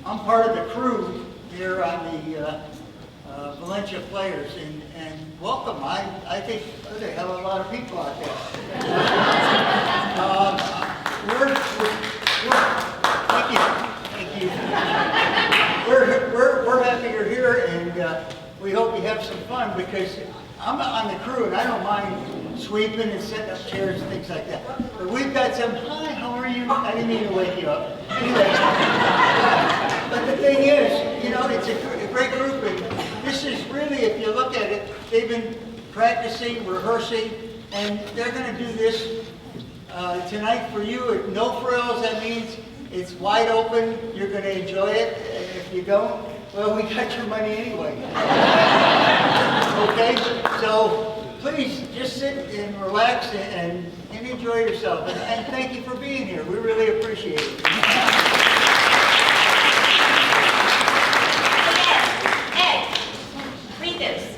I'm part of the crew here on the Valencia Players, and welcome. I think they have a lot of people out there. Thank you. We're happy you're here, and we hope you have some fun, because I'm on the crew and I don't mind sweeping and setting up chairs and things like that. But we've got some, hi, how are you? I didn't mean to wake you up. Anyway, but the thing is, you know, it's a great group, and this is really, if you look at it, they've been practicing, rehearsing, and they're going to do this tonight for you. No frills, that means it's wide open. You're going to enjoy it. If you don't, well, we got your money anyway. Okay? So please just sit and relax and enjoy yourself. And thank you for being here. We really appreciate it. Ed, read this.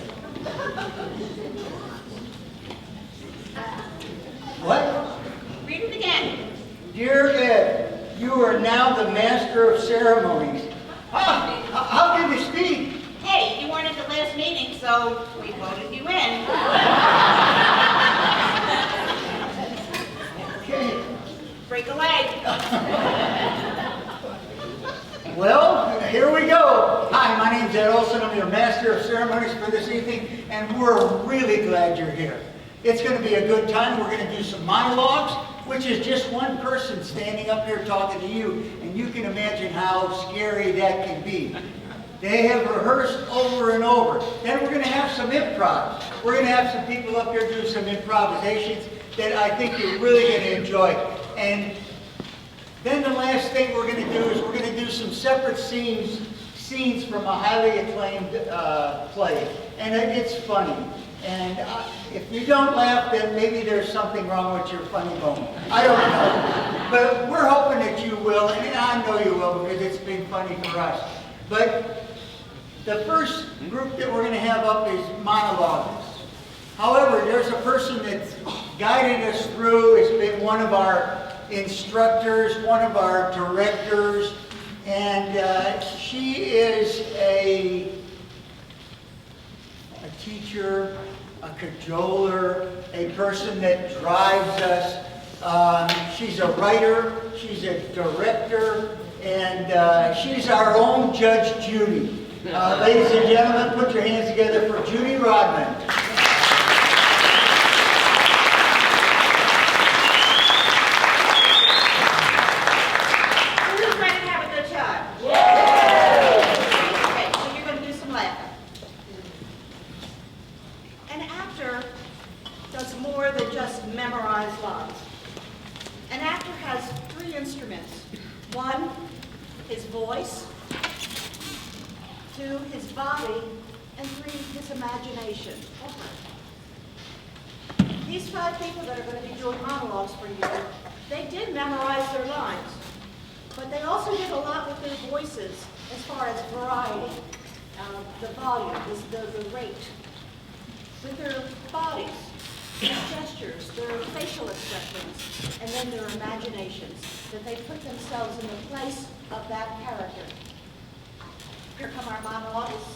What? Read it again. Dear Ed, you are now the master of ceremonies. How can this be? Hey, you weren't at the last meeting, so we voted you in. Okay. Break a leg. Well, here we go. Hi, my name's Ed Olson. I'm your master of ceremonies for this evening, and we're really glad you're here. It's going to be a good time. We're going to do some monologues, which is just one person standing up here talking to you, and you can imagine how scary that can be. They have rehearsed over and over. Then we're going to have some improv. We're going to have some people up here do some improvisations that I think you're really going to enjoy. And then the last thing we're going to do is we're going to do some separate scenes from a highly acclaimed play. And it's funny. And if you don't laugh, then maybe there's something wrong with your funny bone. I don't know. But we're hoping that you will, and I know you will, because it's been funny for us. But the first group that we're going to have up is monologues. However, there's a person that's guided us through, has been one of our instructors, one of our directors, and she is a teacher, a cajoler, a person that drives us. She's a writer, she's a director, and she's our own Judge Judy. Ladies and gentlemen, put your hands together for Judy Rodman. Who's ready to have a good time? Yeah! Okay, so you're going to do some laughing. An actor does more than just memorize lines. An actor has three instruments. One, his voice. Two, his body. And three, his imagination. These five people that are going to be doing monologues for you, they did memorize their lines. But they also did a lot with their voices as far as variety, the volume, the rate. With their bodies, their gestures, their facial expressions, and then their imaginations, that they put themselves in the place of that character. Here come our monologues.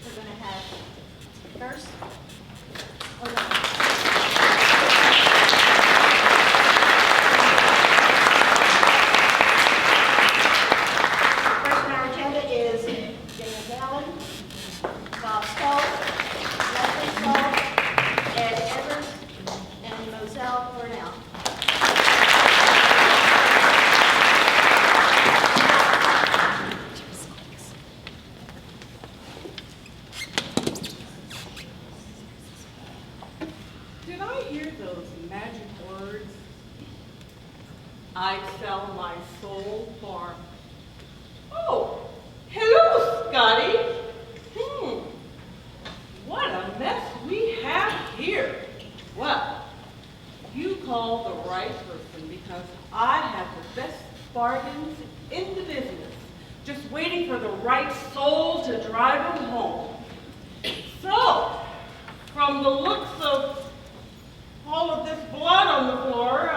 We're going to have first. First on our agenda is Dana Gallon, Bob Stoll, Leslie Stoll, Ed Evers, and Moselle Burnell. Did I hear those magic words? I'd sell my soul for. Oh, hello, Scotty. What a mess we have here. Well, you called the right person, because I have the best bargains in the business, just waiting for the right soul to drive them home. So, from the looks of all of this blood on the floor,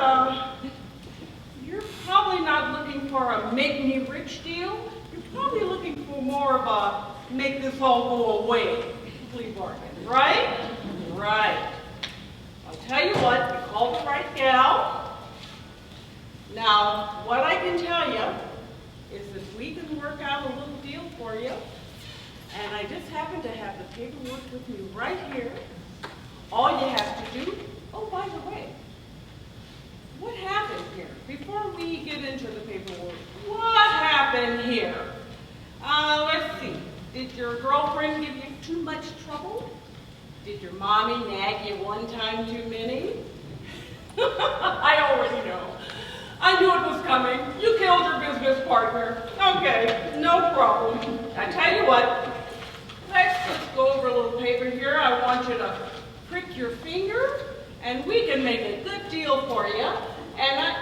all go away. Plea bargain, right? Right. I'll tell you what, you called the right gal. Now, what I can tell you is that we can work out a little deal for you. And I just happen to have the paperwork with me right here. All you have to do, oh, by the way, what happened here? Before we get into the paperwork, what happened here? Let's see. Did your girlfriend give you too much trouble? Did your mommy nag you one time too many? I already know. I knew it was coming. You killed your business partner. Okay, no problem. I tell you what, let's just go over a little paper here. I want you to prick your finger, and we can make a good deal for you. And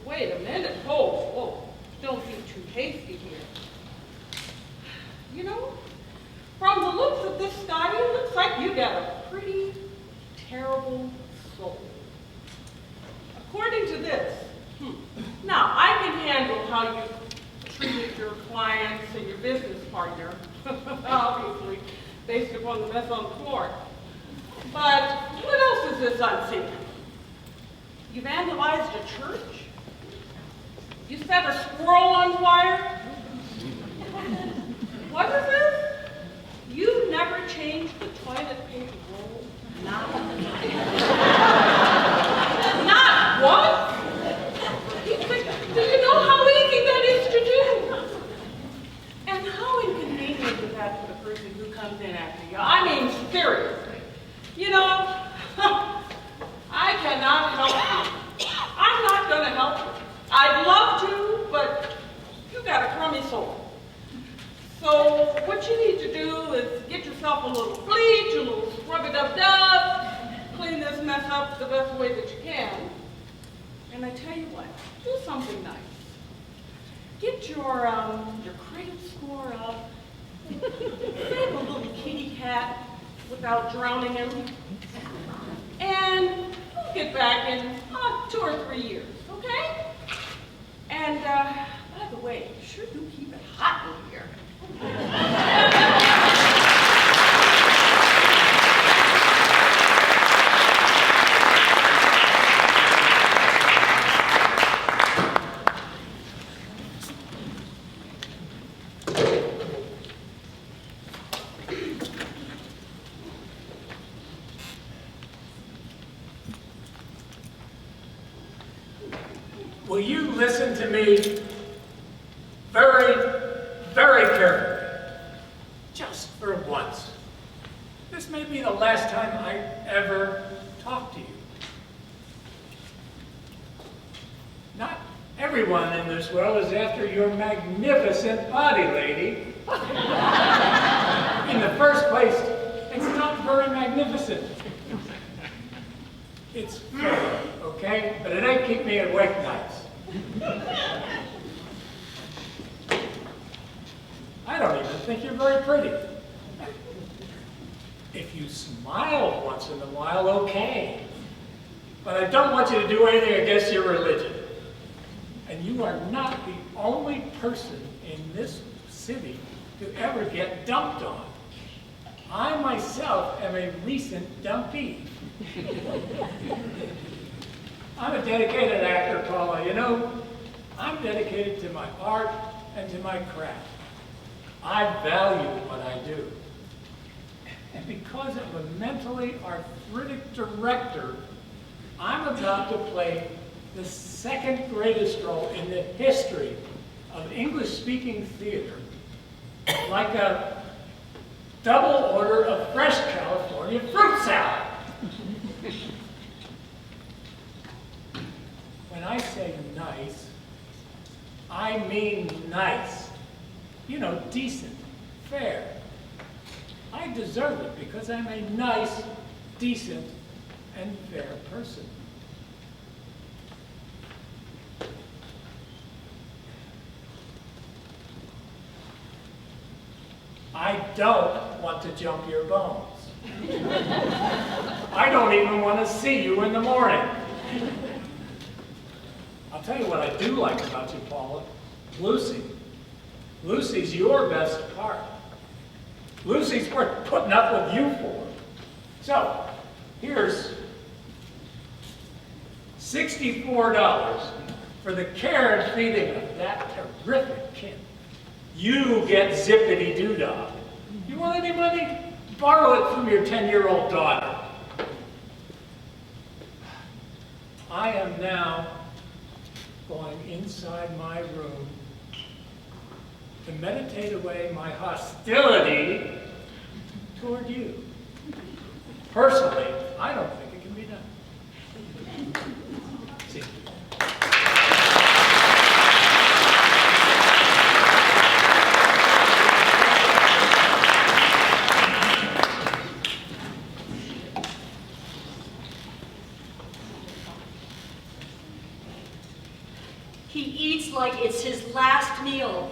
wait a minute. Oh, don't be too hasty here. You know, from the looks of this, Scotty, it looks like you got a pretty terrible soul. According to this, now I can handle how you treated your clients and your business partner, obviously, based upon the mess on the floor. But what else is this I'm seeing? You vandalized a church? You set a squirrel on fire? What is this? You never changed the toilet paper roll? Not once? Do you know how easy that is to do? And how inconvenient is that for the person who comes in after you? I mean, seriously. You know, I cannot help you. I'm not going to help you. I'd love to, but you got a crummy soul. So what you need to do is get yourself a little bleach, a little scrub-a-dub-dub, clean this mess up the best way that you can. And I tell you what, do something nice. Get your credit score up. Save a little kitty cat without drowning him. And we'll get back in 2 or 3 years, okay? And by the way, sure do keep it hot in here. Will you listen to me very, very carefully? Just for once. This may be the last time I ever talk to you. Not everyone in this world is after your magnificent body, lady. In the first place, it's not very magnificent. It's fair, okay? But it ain't keep me awake nights. I don't even think you're very pretty. If you smile once in a while, okay. But I don't want you to do anything against your religion. And you are not the only person in this city to ever get dumped on. I myself am a recent dumpee. I'm a dedicated actor, Paula. You know, I'm dedicated to my art and to my craft. I value what I do. And because I'm a mentally arthritic director, I'm about to play the second greatest role in the history of English-speaking theater, like a double order of fresh California fruit salad. When I say nice, I mean nice. You know, decent, fair. I deserve it because I'm a nice, decent, and fair person. I don't want to jump your bones. I don't even want to see you in the morning. I'll tell you what I do like about you, Paula. Lucy. Lucy's your best part. Lucy's worth putting up with you for. So, here's $64 for the care and feeding of that terrific kid. You get zippity-doo-dah. You want any money? Borrow it from your 10-year-old daughter. I am now going inside my room to meditate away my hostility toward you. Personally, I don't think it can be done. See. He eats like it's his last meal.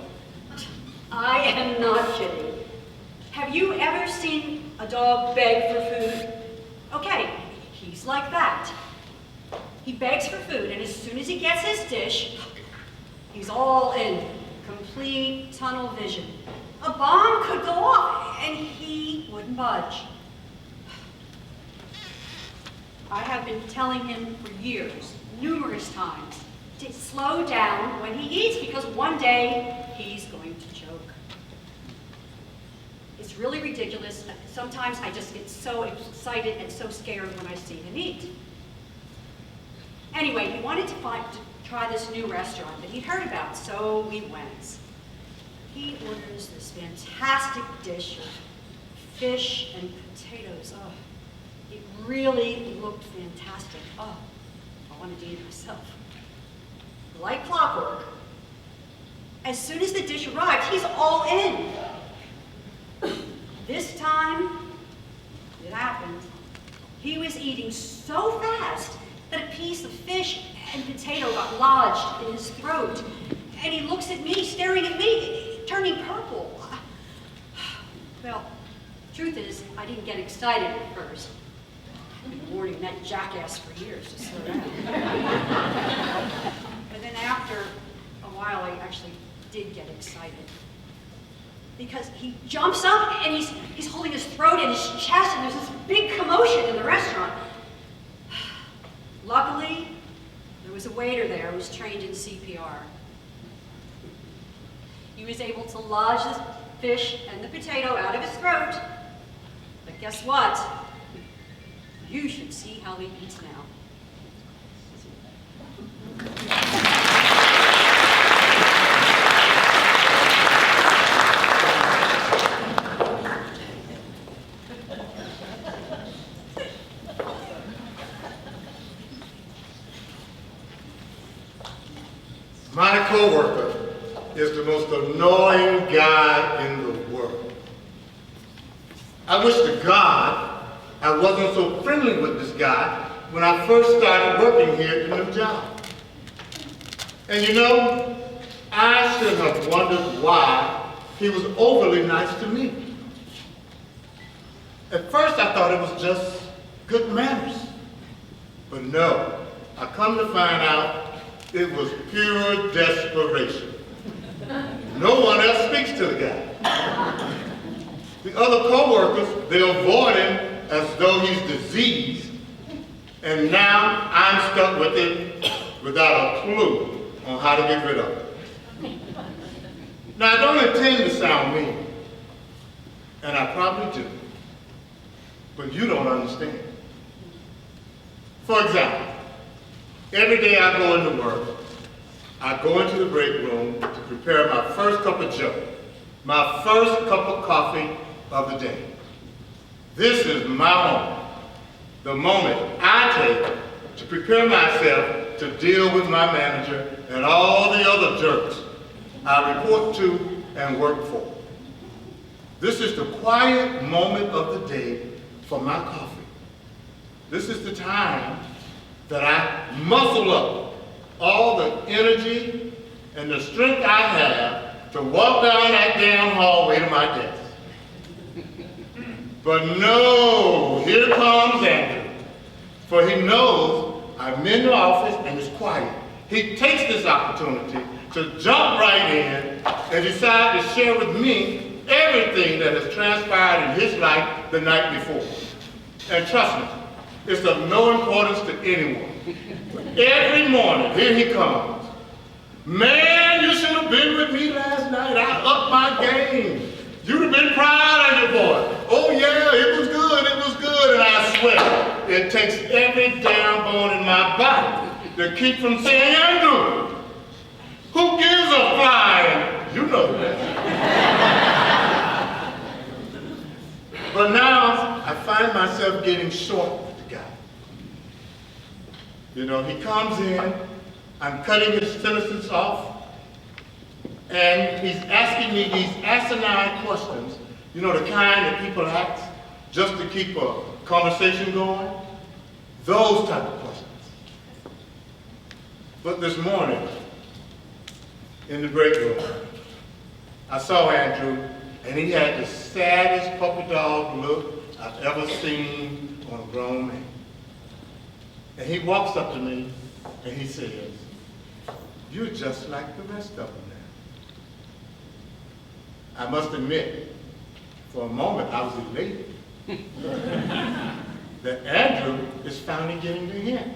I am not kidding. Have you ever seen a dog beg for food? Okay, he's like that. He begs for food, and as soon as he gets his dish, he's all in, complete tunnel vision. A bomb could go off, and he wouldn't budge. I have been telling him for years, numerous times, to slow down when he eats because one day he's going to choke. It's really ridiculous. Sometimes I just get so excited and so scared when I see him eat. Anyway, he wanted to try this new restaurant that he'd heard about, so we went. He orders this fantastic dish of fish and potatoes. Oh, it really looked fantastic. Oh, I wanted to eat it myself. Like clockwork, as soon as the dish arrived, he's all in. This time, it happened. He was eating so fast that a piece of fish and potato got lodged in his throat. And he looks at me, staring at me, turning purple. Well, truth is, I didn't get excited at first. I've been warning that jackass for years to slow down. But then after a while, I actually did get excited. Because he jumps up and he's holding his throat and his chest, and there's this big commotion in the restaurant. Luckily, there was a waiter there who was trained in CPR. He was able to lodge the fish and the potato out of his throat. But guess what? You should see how he eats now. My coworker is the most annoying guy in the world. I wish to God I wasn't so friendly with this guy when I first started working here at the new job. And you know, I should have wondered why he was overly nice to me. At first I thought it was just good manners. But no, I come to find out it was pure desperation. No one else speaks to the guy. The other co-workers, they avoid him as though he's diseased, and now I'm stuck with him without a clue on how to get rid of him. Now, I don't intend to sound mean, and I probably do, but you don't understand. For example, every day I go into work, I go into the break room to prepare my first cup of joe, my first cup of coffee of the day. This is my moment, the moment I take to prepare myself to deal with my manager and all the other jerks I report to and work for. This is the quiet moment of the day for my coffee. This is the time that I muscle up all the energy and the strength I have to walk down that damn hallway to my desk. But no, here comes Andrew, for he knows I'm in the office and it's quiet. He takes this opportunity to jump right in and decide to share with me everything that has transpired in his life the night before. And trust me, it's of no importance to anyone. Every morning, here he comes. Man, you should have been with me last night. I upped my game. You'd have been proud of your boy. Oh yeah, it was good, and I swear, it takes every damn bone in my body to keep from saying, Andrew, who gives a flying? You know that. But now, I find myself getting short with the guy. You know, he comes in, I'm cutting his sentences off, and he's asking me these asinine questions, you know, the kind that people ask just to keep a conversation going, those type of questions. But this morning, in the break room, I saw Andrew, and he had the saddest puppy dog look I've ever seen on a grown man. And he walks up to me, and he says, "You're just like the rest of them now." I must admit, for a moment, I was elated that Andrew is finally getting the hint.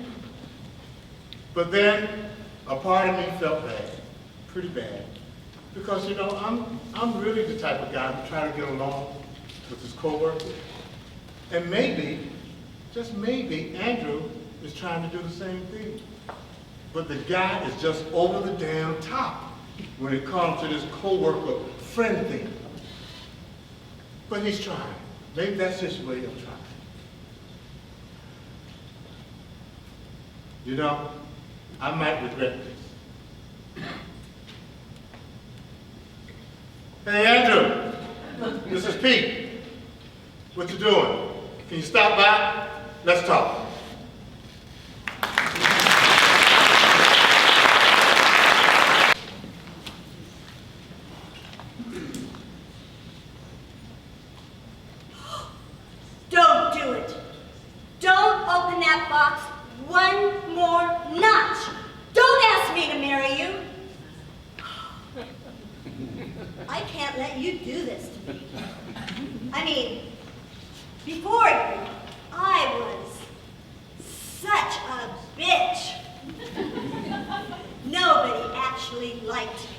But then, a part of me felt bad, pretty bad, because, you know, I'm really the type of guy who try to get along with his coworkers. And maybe, just maybe, Andrew is trying to do the same thing. But the guy is just over the damn top when it comes to this coworker friend thing. But he's trying. Maybe that's his way of trying. You know, I might regret this. Hey, Andrew, this is Pete. What you doing? Can you stop by? Let's talk. Don't do it. Don't open that box one more notch. Don't ask me to marry you. I can't let you do this to me. I mean, before you, I was such a bitch. Nobody actually liked me.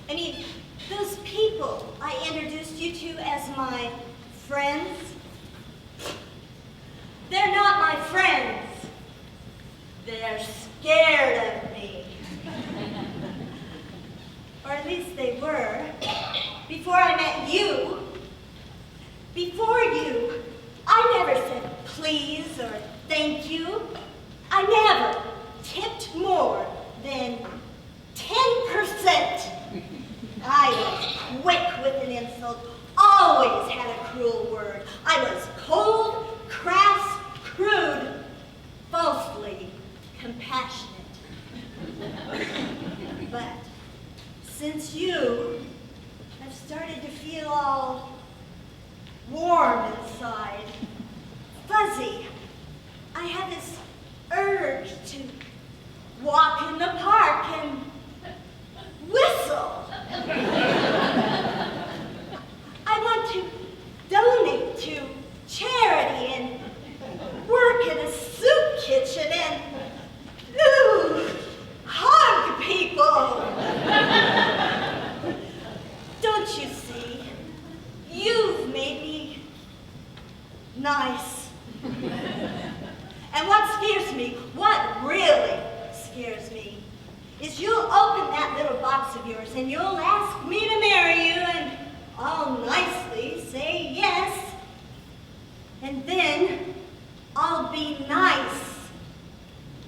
I mean, those people I introduced you to as my friends, they're not my friends. They're scared of me. Or at least they were. Before I met you, before you, I never said please or thank you. I never tipped more than 10%. I was quick with an insult, always had a cruel word. I was cold, crass, crude, falsely compassionate. But since you have started to feel all warm inside, fuzzy, I have this urge to walk in the park and whistle. I want to donate to charity and work in a soup kitchen and, ooh, hug people. Don't you see? You've made me nice. And what scares me, what really scares me, is you'll open that little box of yours and you'll ask me to marry you and I'll nicely say yes. And then I'll be nice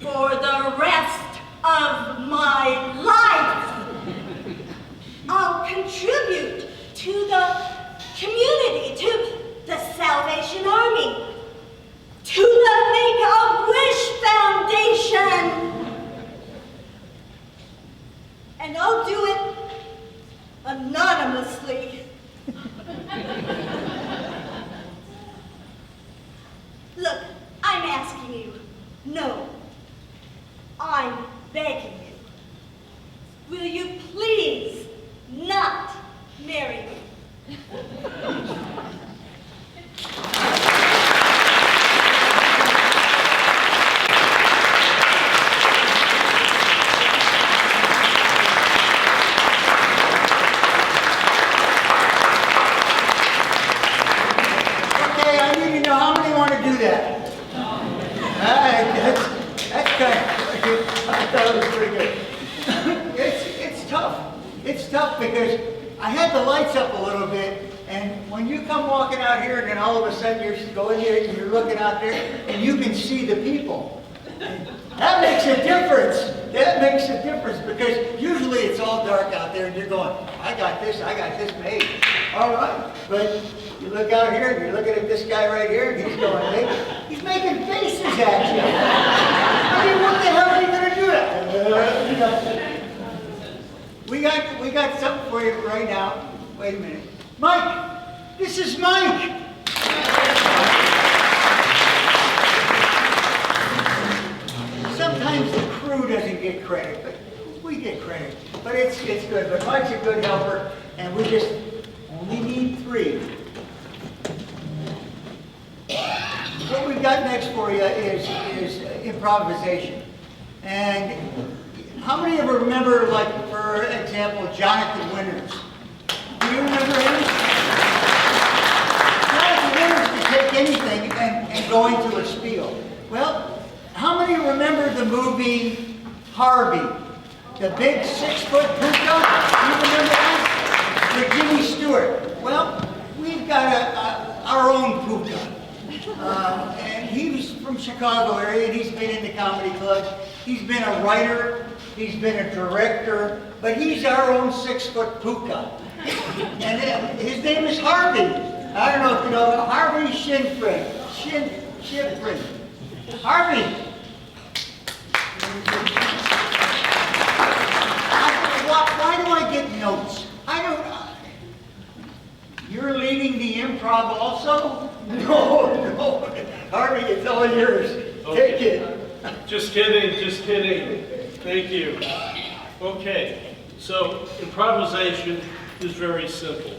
for the rest of my life. I'll contribute to the community, to the Salvation Army, to the Make-A-Wish Foundation. And I'll do it anonymously. Look, I'm asking you. No, I'm begging you. Will you please not marry me? Okay, I need to know how many want to do that. That's kind of, I thought it was pretty good. It's tough. It's tough because I had the lights up a little bit, and when you come walking out here, and then all of a sudden you're going here and you're looking out there, and you can see the people. That makes a difference. That makes a difference because usually it's all dark out there, and you're going, I got this made. All right, but you look out here, and you're looking at this guy right here, and he's going, he's making faces at you. I mean, what the hell are you going to do that? We got something for you right now. Wait a minute. Mike! This is Mike! Sometimes the crew doesn't get credit, but we get credit. But it's good. But Mike's a good helper, and we just only need 3. What we've got next for you is improvisation. And how many of you remember, like, for example, Jonathan Winters? Do you remember him? Jonathan Winters could take anything and go into a spiel. Well, how many remember the movie Harvey? The big 6-foot puka? You remember that? With Jimmy Stewart. Well, we've got our own puka. And he was from Chicago area, and he's been in the comedy clubs. He's been a writer, he's been a director, but he's our own 6-foot puka. And his name is Harvey. I don't know if you know him. Harvey Shinfrin. Shinfrin. Harvey. Why do I get notes? I don't. You're leading the improv also? No. Harvey, it's all yours. Okay. Take it. Just kidding. Thank you. Okay, so improvisation is very simple.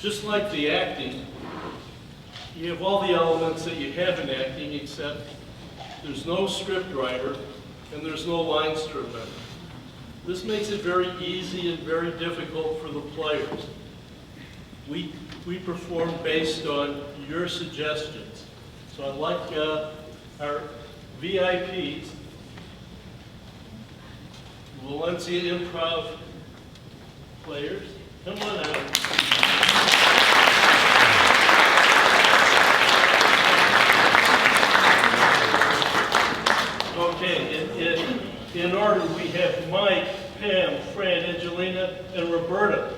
Just like the acting, you have all the elements that you have in acting, except there's no script writer and there's no lines to remember. This makes it very easy and very difficult for the players. We perform based on your suggestions. So I'd like our VIPs, Valencia Improv players, come on out. Okay, in order we have Mike, Pam, Fran, Angelina, and Roberta.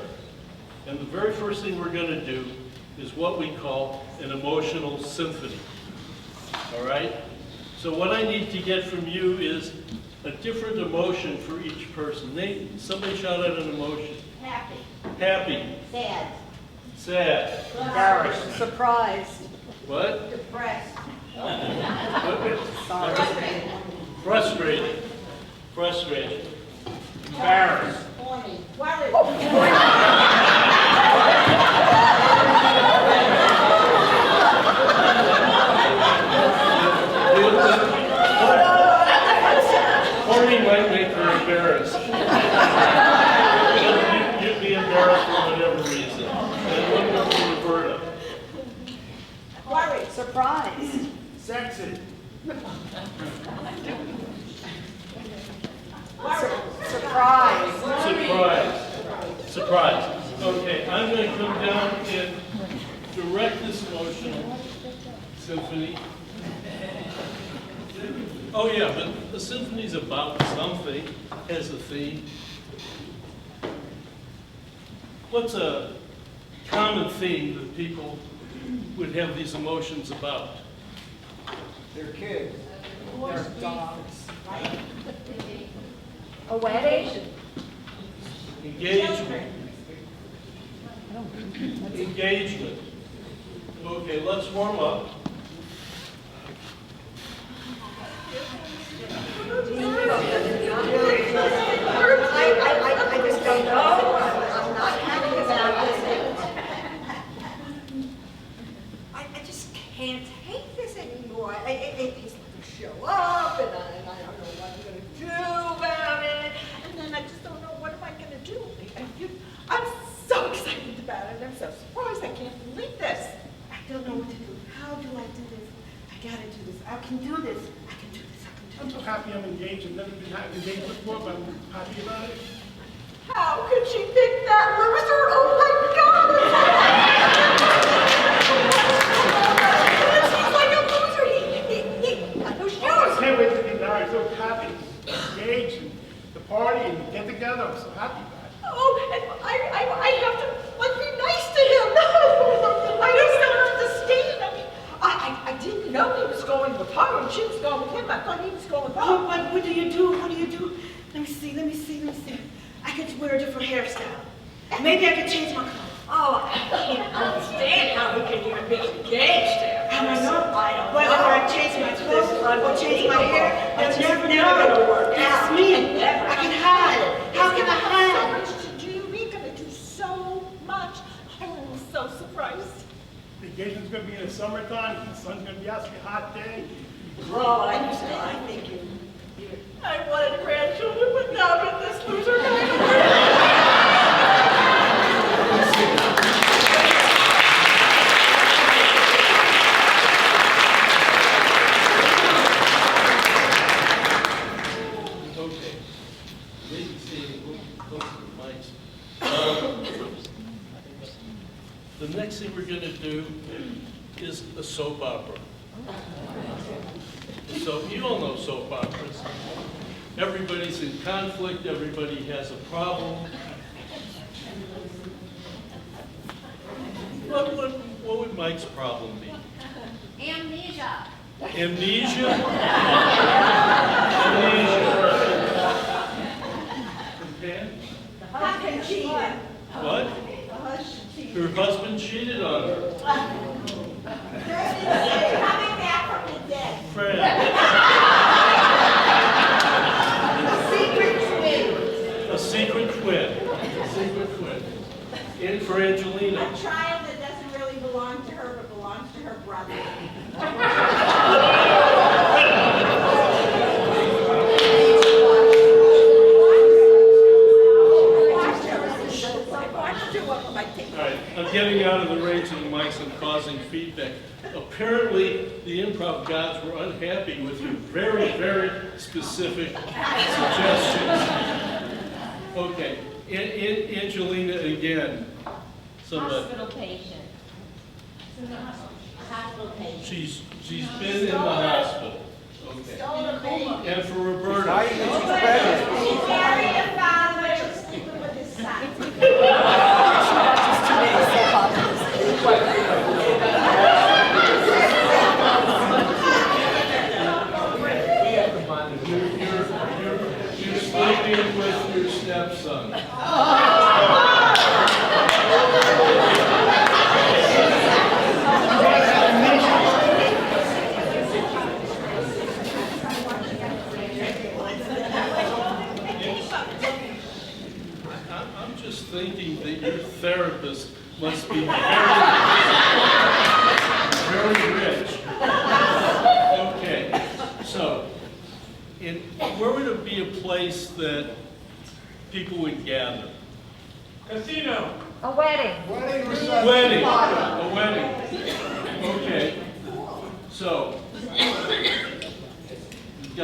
And the very first thing we're going to do is what we call an emotional symphony. All right? So what I need to get from you is a different emotion for each person. Somebody shout out an emotion. Happy. Happy. Sad. Sad. Embarrassed. Surprised. What? Depressed. Frustrated. Frustrated. Embarrassed. Horny. Horny might make her embarrassed. You'd be embarrassed for whatever reason. And what about Roberta? Worried. Surprised. Sexy. Surprised. Surprise. Okay, I'm going to come down and direct this emotional symphony. Oh yeah, but the symphony's about something, has a theme. What's a common theme that people would have these emotions about? They're kids. Their dogs. A wedding. Engagement. Engagement. Okay, let's warm up. I just don't know. I'm not happy about this. can do this. I can do this. I'm so happy I'm engaged. I've never been engaged before, but I'm happy about it. How could she pick that loser? Oh my God! He's like a loser. He got no I shoes. can't wait to be married. So happy. Engaged and the party and get together. I'm so happy about it. Oh, and I have to like be nice to him. I just don't understand. I mean, I didn't know he was going with her and she was going with him. I thought he was going with her. Oh, what do you do? What do you do? Let me see. I could wear a different hairstyle. Maybe I could change my clothes. Oh, I can't understand how we can even be engaged there. I don't know. I don't Whether know. I change my clothes This is or change my hair, It's it's never never gonna work It's out. me. Never. I can hide. How can I hide? So much to do. We're gonna do so much. I'm so surprised. The engagement's going to be in the summertime. The sun's going to be out. It's going to be a hot day. Well, I think you. I wanted grandchildren, but now with this loser guy. Okay. Maybe see, close to the mics. The next thing we're gonna do is a soap opera. So you all know soap operas. Everybody's in conflict, everybody has a problem. What would Mike's problem be? Amnesia. Amnesia? Amnesia. Okay. Husband cheated. What? Her husband cheated on her. Coming back from the dead. Fred. Secret twin. A secret twin. A secret twin. In for Angelina. A child that doesn't really belong to her, but belongs to her brother. All right, I'm getting out of the range of the mics and causing feedback. Apparently, the improv gods were unhappy with your very, very specific suggestions. Okay, Angelina again. Somebody. Hospital patient. Hospital patient. She's been in the hospital. Okay. And for Roberta. She married a father sleeping with his son. You're sleeping with your stepson. I'm just thinking that your therapist must be very rich. Okay, so, where would it be a place that people would gather? Casino. A wedding. Wedding, a wedding. Okay, so, you've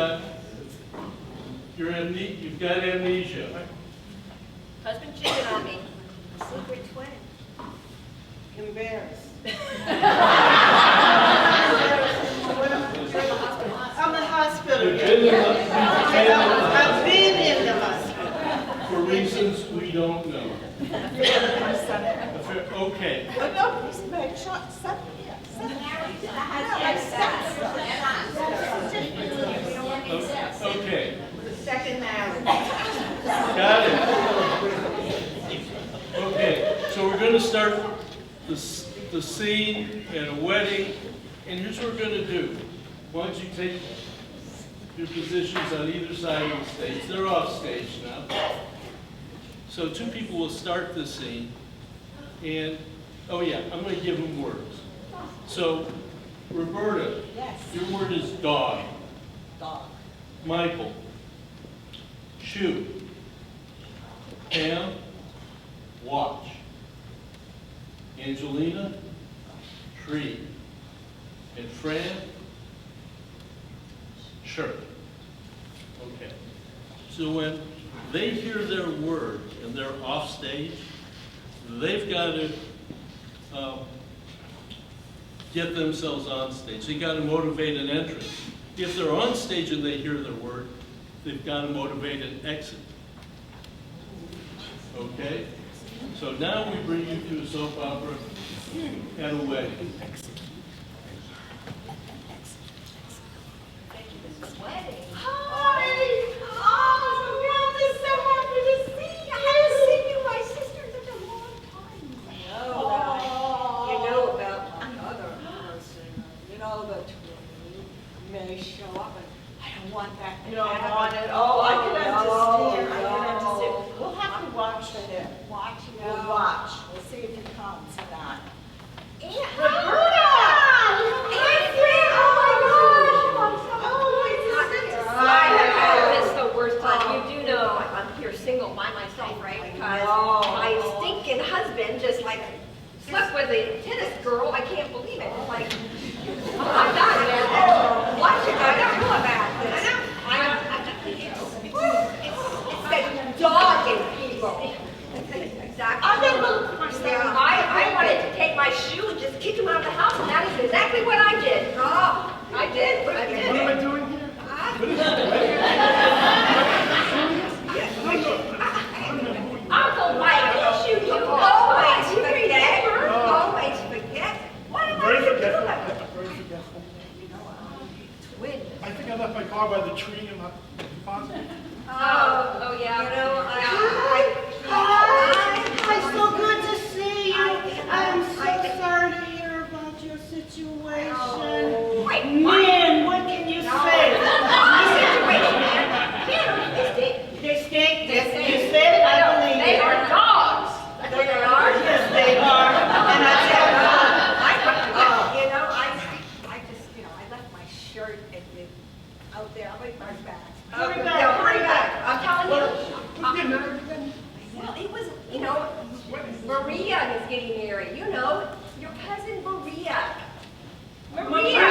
got amnesia. Husband cheated on me. Secret twin. Embarrassed. I'm in the hospital. You've been in I've been in the hospital. for reasons we don't know. Okay, Oh, no, he's married. Son, yeah, son. okay, Second marriage. got it. Okay, so we're going to start the scene at a wedding, and here's what we're going to do. Why don't you take your positions on either side of the stage. They're off stage now. So two people will start the scene, and, oh yeah, I'm going to give them words. So, Roberta, Yes. your word is dog. Dog. Michael, shoe. Pam, watch. Angelina, tree. And Fran, Sure. Okay. So when they hear their word and they're off stage, they've got to get themselves on stage. They got to motivate an entrance. If they're on stage and they hear their word, they've got to motivate an exit. Okay? So now we bring you to a soap opera at a wedding. Hi! Oh, Samantha, is so happy to see you. I haven't seen you, my sister, in such a long time. You know about my other person. You know, the twin may show up and I don't want that to You don't happen. want it? Oh, I can understand. I can No. understand. We'll have to watch for him. Watch, We'll watch. We'll see if he comes or not. Roberta! Adrian! Oh my gosh! I have missed the worst time. You do know I'm here single by myself, right? Because my stinking husband just like slept with a tennis girl. I can't believe it. Like, I'm not man. What should I don't know about this? It's the dog in people. Exactly. I wanted to take my shoe and just kick him out of the house, and that is exactly what I did. Oh, I did. I did. What am I doing here? Uncle Mike, didn't you always forget? Always forget? What am I Very doing? forgetful. Very forgetful. Twin. I think I left my car by the tree in the deposit. Oh, yeah. You know, It's so good to see you. I'm so sorry to hear about your situation. Wait, Man, what can you say? They stink. You said it, I believe They it. are dogs. That's what they are. Yes, they are. And I tell you, You know, I just, I left my shirt out there. I'll be right back. Hurry back, No, hurry back. I'm telling you. Who did that? Well, it was, Maria is getting married. You know, your cousin Maria. Maria,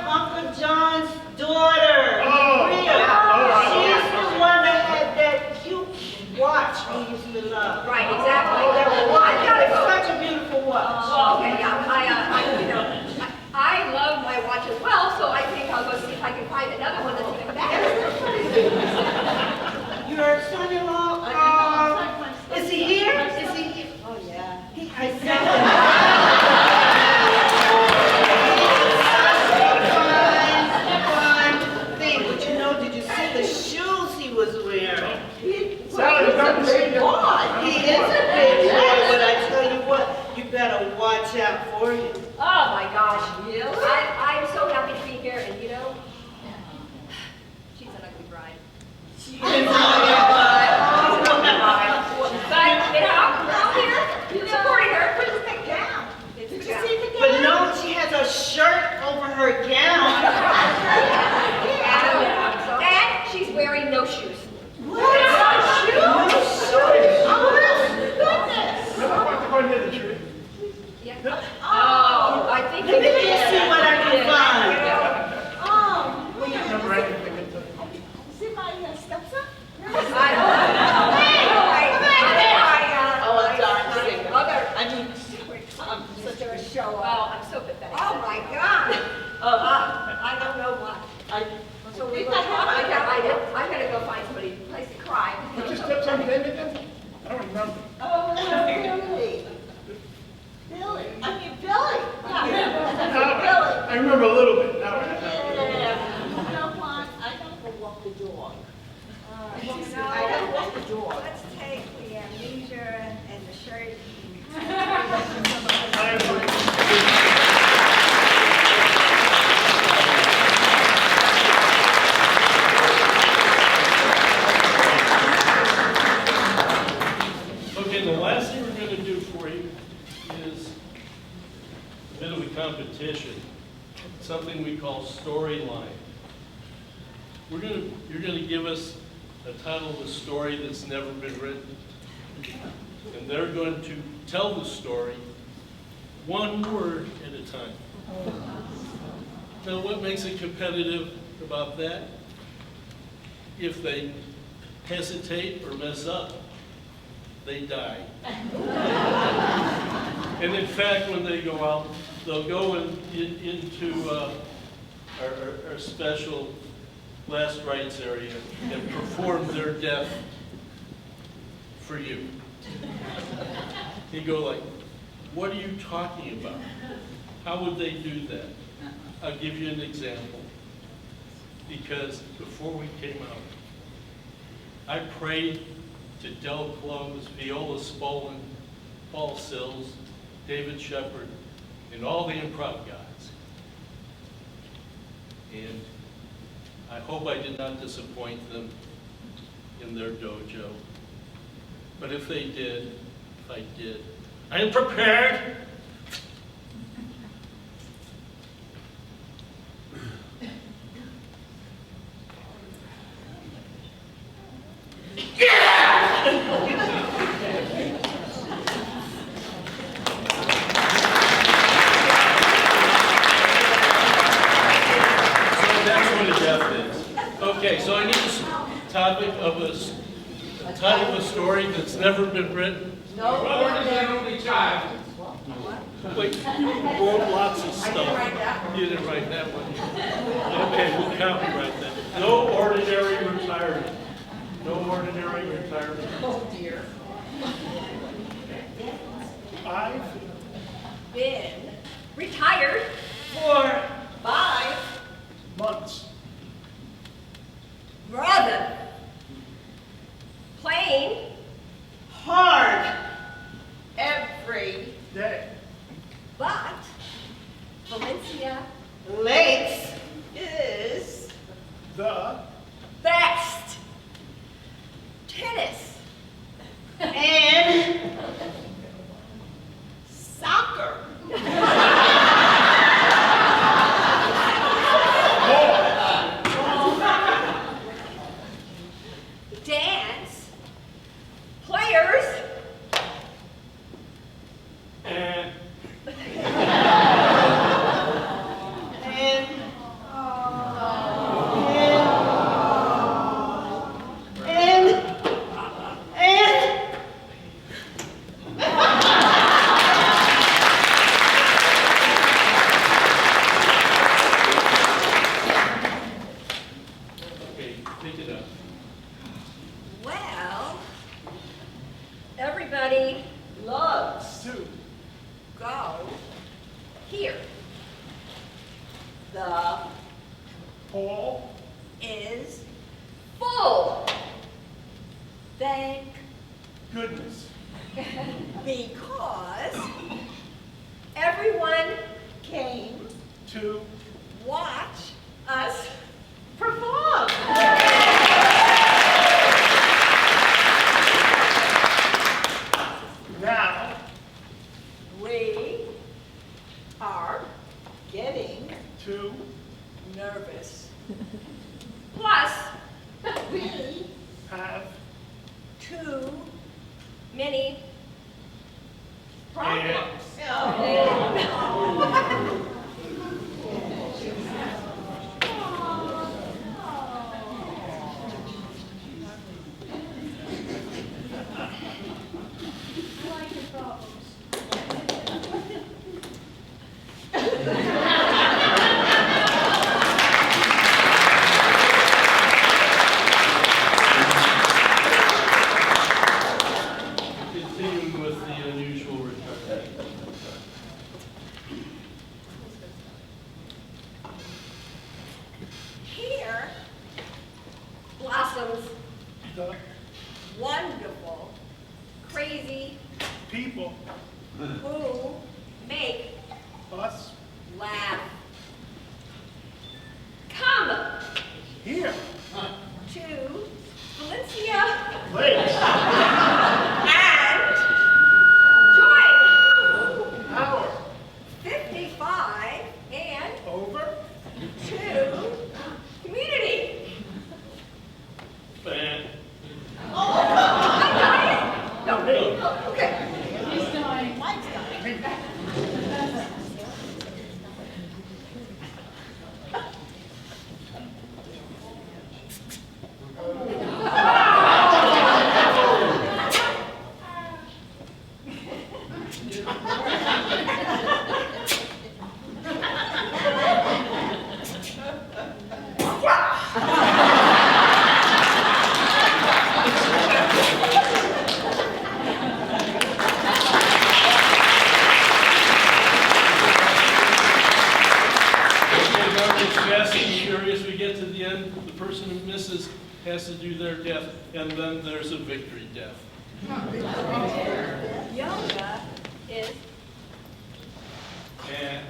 Uncle John's daughter. Oh. Maria. Oh. She's the one that had that cute watch we used to love. Right, exactly. Oh, that watch. I gotta go. Such a beautiful watch. Okay, yeah, I love my watch as well, so I think I'll go see if I can find another one that's even better. Your son-in-law, is he here? Is he here? Oh, yeah. I said fine thing, but you know, did you see the shoes he was wearing? Sally, come to see you. He is a big boy, but I tell you what, you better watch out for him. Oh my gosh. I'm so happy to be here, and she's an ugly bride. But, I'm here, supporting her. Put this thing down. Did you see the But no, she has a shirt over her gown. And she's wearing no shoes. What? No shoes? Never want to go near the tree. Yeah. Oh, I think Let me just see what I can find. Never anything into it. See my stepson? I don't know. I'm such a show Oh, off. I'm so pathetic. Oh my God! I don't know what. So we Did I that happen? gotta go find somebody, place to cry. What's your stepson's name again? I don't remember. Oh, Billy. Billy. I mean, Billy. Yeah. I remember a little bit. Now I You know what? I gotta go walk the dog. I gotta walk the dog. Let's take the amnesia and the shirt. Okay, the last thing we're going to do for you is a bit of a competition, something we call storyline. You're going to give us a title of a story that's never been written, and they're going to tell the story one word at a time. Now, what makes it competitive about that. If they hesitate or mess up, they die. And in fact, when they go out, they'll go into our special last rites area and perform their death for you. You go like, what are you talking about? How would they do that? I'll give you an example. Because before we came out, I prayed to Del Close, Viola Spolin, Paul Sills, David Shepard, and all the improv guys. And I hope I did not disappoint them in their dojo. But if they did, if I did, I am prepared. Okay, so I need a topic of a title of a story that's never been written. No. Robert is an only child. Wait, you wrote lots of stuff. You didn't write that one. Okay, we'll copyright that. No ordinary retirement. No ordinary retirement. Oh, dear. I've Been retired for 5 months. brother playing Hard every Day. but Valencia Lakes is The best tennis and soccer. dance players and Okay, pick it up. well everybody loves to go here the Paul is full thank goodness. because everyone came To watch us perform. now We are getting to nervous. Plus, we have too many problems. Continuing with the unusual retirement. Here blossoms the wonderful, crazy people who make us laugh. Come here. to Valencia Lakes. and join Our 55 and over 2 community. Fan. No, okay. has to do their death, and then there's a victory death. Yoga is And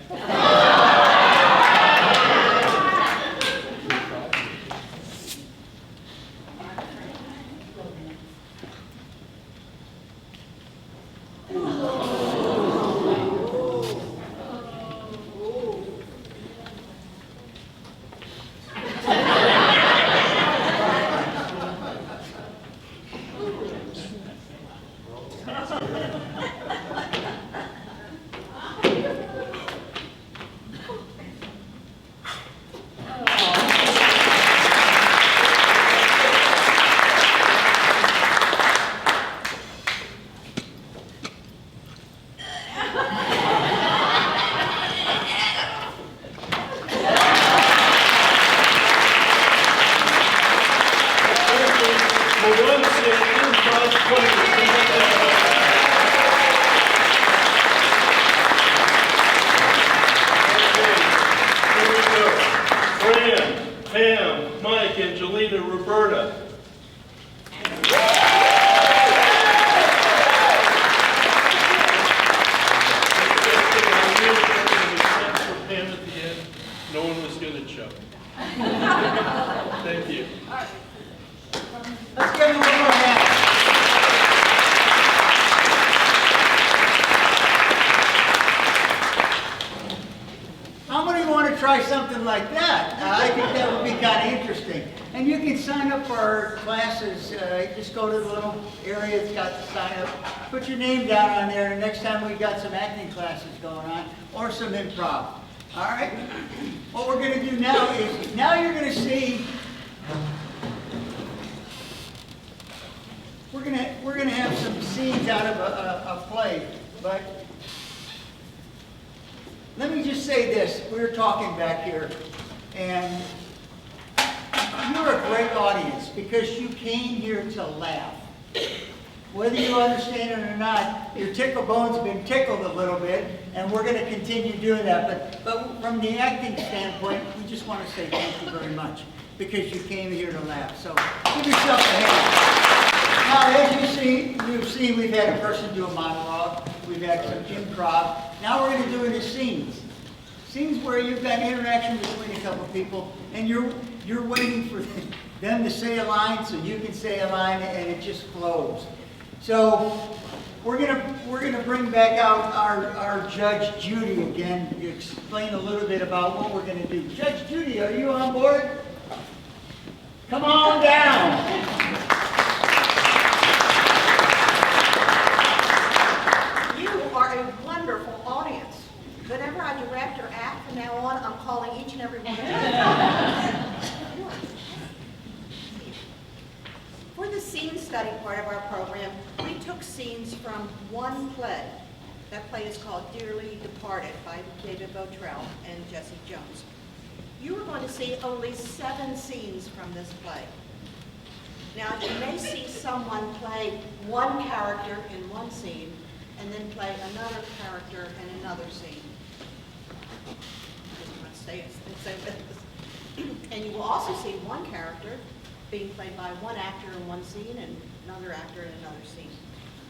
Fran, Pam, Mike, Angelina, Roberta. Pam at the end, no one was going to choke. Thank you. Let's give him one more hand. How many want to try something like that? I think that would be kind of interesting. And you can sign up for our classes. Just go to the little area that's got the sign up. Put your name down on there, and next time we've got some acting classes going on, or some improv. All right? What we're going to do now is, now you're going to see, we're going to have some scenes out of a play, but let me just say this. We were talking back here, and you're a great audience because you came here to laugh. Whether you understand it or not, your tickle bones have been tickled a little bit, and we're going to continue doing that. But from the acting standpoint, we just want to say thank you very much because you came here to laugh. So give yourself a hand. Now, as you've seen, we've had a person do a monologue. We've had some improv. Now we're going to do it as scenes. Scenes where you've got interaction between a couple people, and you're waiting for them to say a line so you can say a line, and it just flows. So we're gonna bring back out our Judge Judy again to explain a little bit about what we're gonna do. Judge Judy, are you on board? Come on down. You are a wonderful audience. Whenever I direct or act from now on, I'm calling each and every one of you. For the scene study part of our program, we took scenes from one play. That play is called Dearly Departed by David Botrell and Jesse Jones. You are going to see only 7 scenes from this play. Now, you may see someone play one character in one scene and then play another character in another scene. And you will also see one character being played by one actor in one scene and another actor in another scene.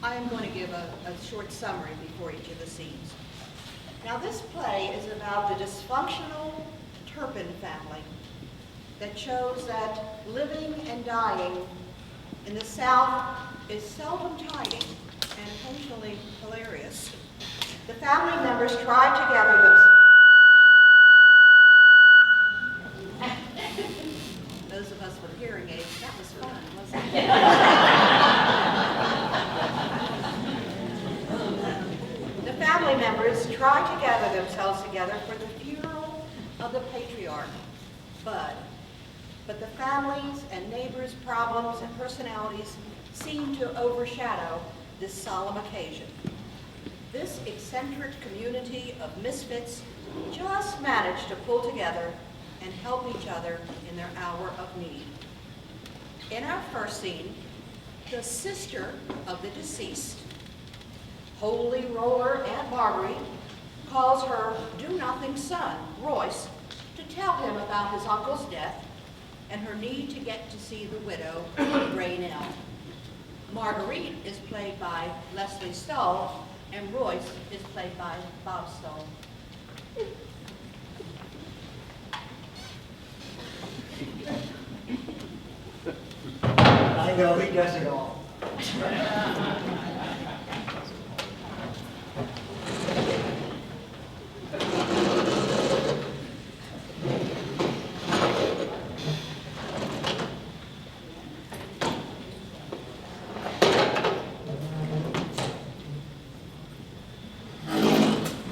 I am going to give a short summary before each of the scenes. Now, this play is about the dysfunctional Turpin family that shows that living and dying in the South is seldom tidy and occasionally hilarious. The family members try together themselves. Those of us with hearing aids, that was fun, wasn't it? The family members try to gather themselves together for the funeral of the patriarch, Bud. But the families and neighbors' problems and personalities seem to overshadow this solemn occasion. This eccentric community of misfits just managed to pull together and help each other in their hour of need. In our first scene, the sister of the deceased, Holy Roller Aunt Marguerite, calls her do-nothing son, Royce, to tell him about his uncle's death and her need to get to see the widow, Raynell. Marguerite is played by Leslie Stahl, and Royce is played by Bob Stahl. I know, he does it all.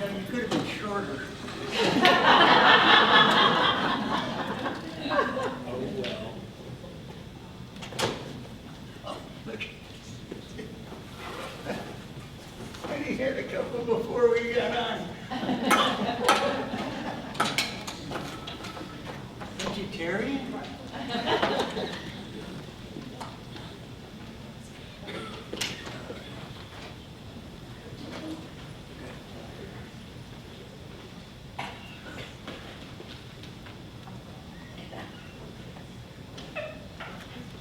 You could have been shorter. Look. I had a couple before we got on. Don't you, Terry?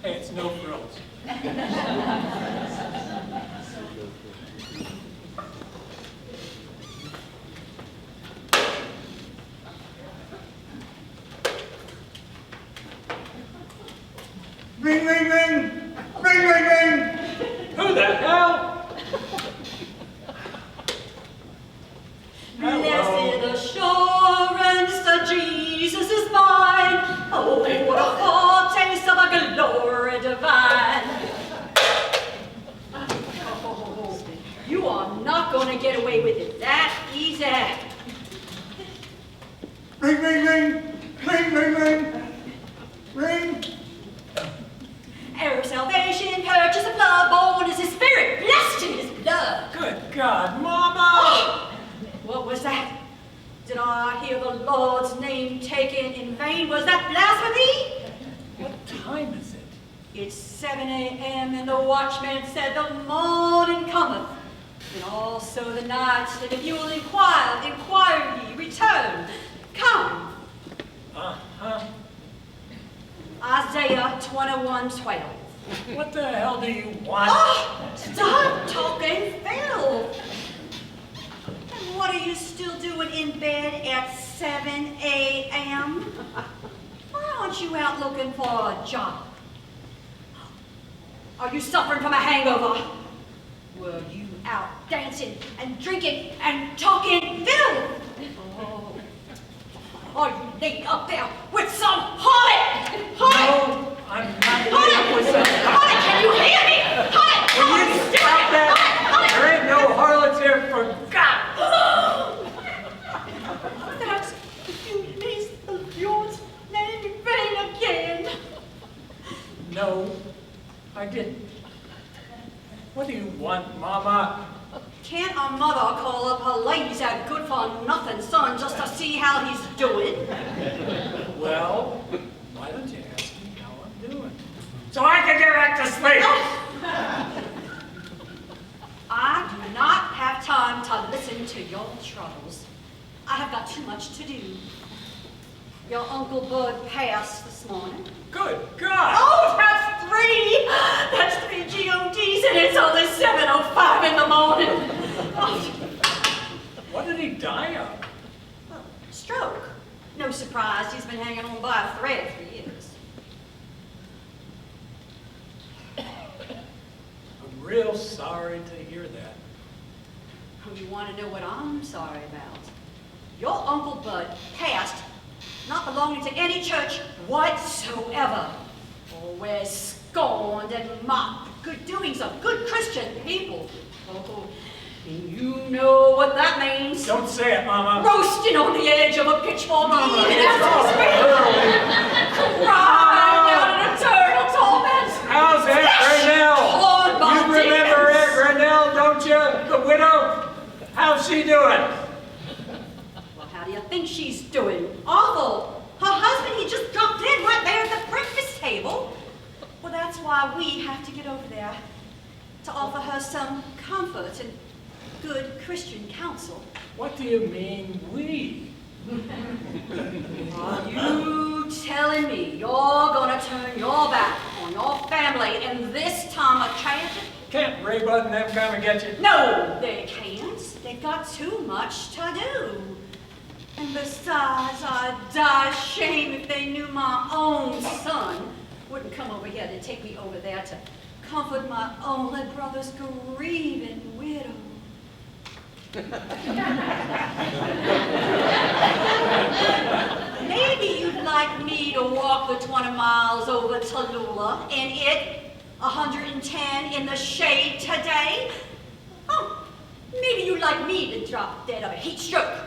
Hey, it's no frills. Ring, ring, ring! Ring, ring, ring! Who the hell? Blessed assurance that Jesus is mine. Oh, what a foretaste of a glory divine. Oh, you are not going to get away with it that easy. Ring, ring, ring! Ring, ring, ring! Ring! Heir of salvation, purchase of blood, born as his spirit, blessed in his blood. Good God, Mama! What was that? Did I hear the Lord's name taken in vain? Was that blasphemy? What time is it? It's 7 a.m. and the watchman said the morning cometh, and also the night. And if you will inquire ye, return, come. Uh-huh. Isaiah 21:12. What the hell do you want? Oh, stop talking, Phil. And what are you still doing in bed at 7 a.m.? Why aren't you out looking for a job? Are you suffering from a hangover? Were you out dancing and drinking and talking filth? Oh. Are you laid up there with some harlot? No, I'm not laid up with some. Harlot, can you hear me? Harlot, Will you stop that? There ain't no harlots here, for God! That's, you used the Lord's name in vain again. No, I didn't. What do you want, Mama? Can't a mother call up her lazy, good-for-nothing son just to see how he's doing? Well, why don't you ask me how I'm doing? So I can get back to sleep! I do not have time to listen to your troubles. I have got too much to do. Your Uncle Bud passed this morning. Good God! Oh, that's three! That's 3 GODs and it's only 7:05 in the morning. Oh. What did he die of? Stroke. No surprise, he's been hanging on by a thread for years. I'm real sorry to hear that. Oh, you want to know what I'm sorry about? Your Uncle Bud passed, not belonging to any church whatsoever. Always scorned and mocked the good doings of good Christian people. Oh, you know what that means. Don't say it, Mama. Roasting on the edge of a pitchfork, Mama, even it's all as we speak. Crying out in eternal torment. How's Aunt Torn Raynell? by You remember demons. Aunt Raynell, don't you? The widow? How's she doing? Well, how do you think she's doing? Awful. Her husband, he just dropped in right there at the breakfast table. Well, that's why we have to get over there to offer her some comfort and good Christian counsel. What do you mean, we? Are you telling me you're gonna turn your back on your family in this time of tragedy? Can't Ray Bud and them come and get you? No, they can't. They've got too much to do. And besides, I'd die shame if they knew my own son wouldn't come over here to take me over there to comfort my only brother's grieving widow. Maybe you'd like me to walk the 20 miles over to Lula and it 110 in the shade today? Oh, maybe you'd like me to drop dead of a heat stroke.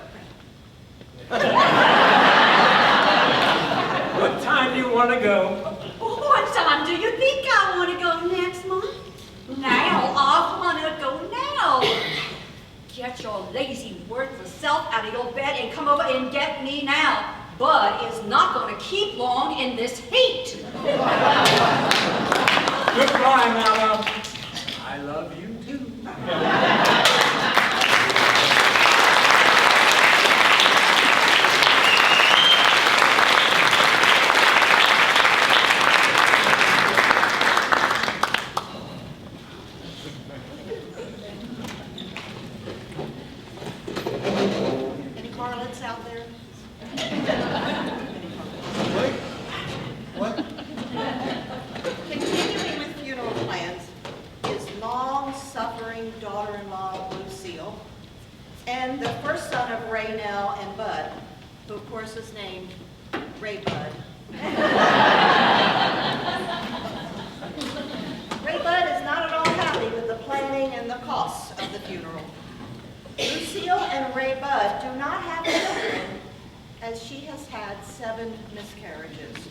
What time do you want to go? What time do you think I want to go next month? Now, I want to go now. Get your lazy, worthless self out of your bed and come over and get me now. Bud is not going to keep long in this heat. Goodbye, Mama. I love you too. Any harlots out there? What? Continuing with funeral plans is long-suffering daughter-in-law Lucille and the first son of Ray Nell and Bud, who of course is named Ray Bud. Ray Bud is not at all happy with the planning and the costs of the funeral. Lucille and Ray Bud do not have children, as she has had 7 miscarriages,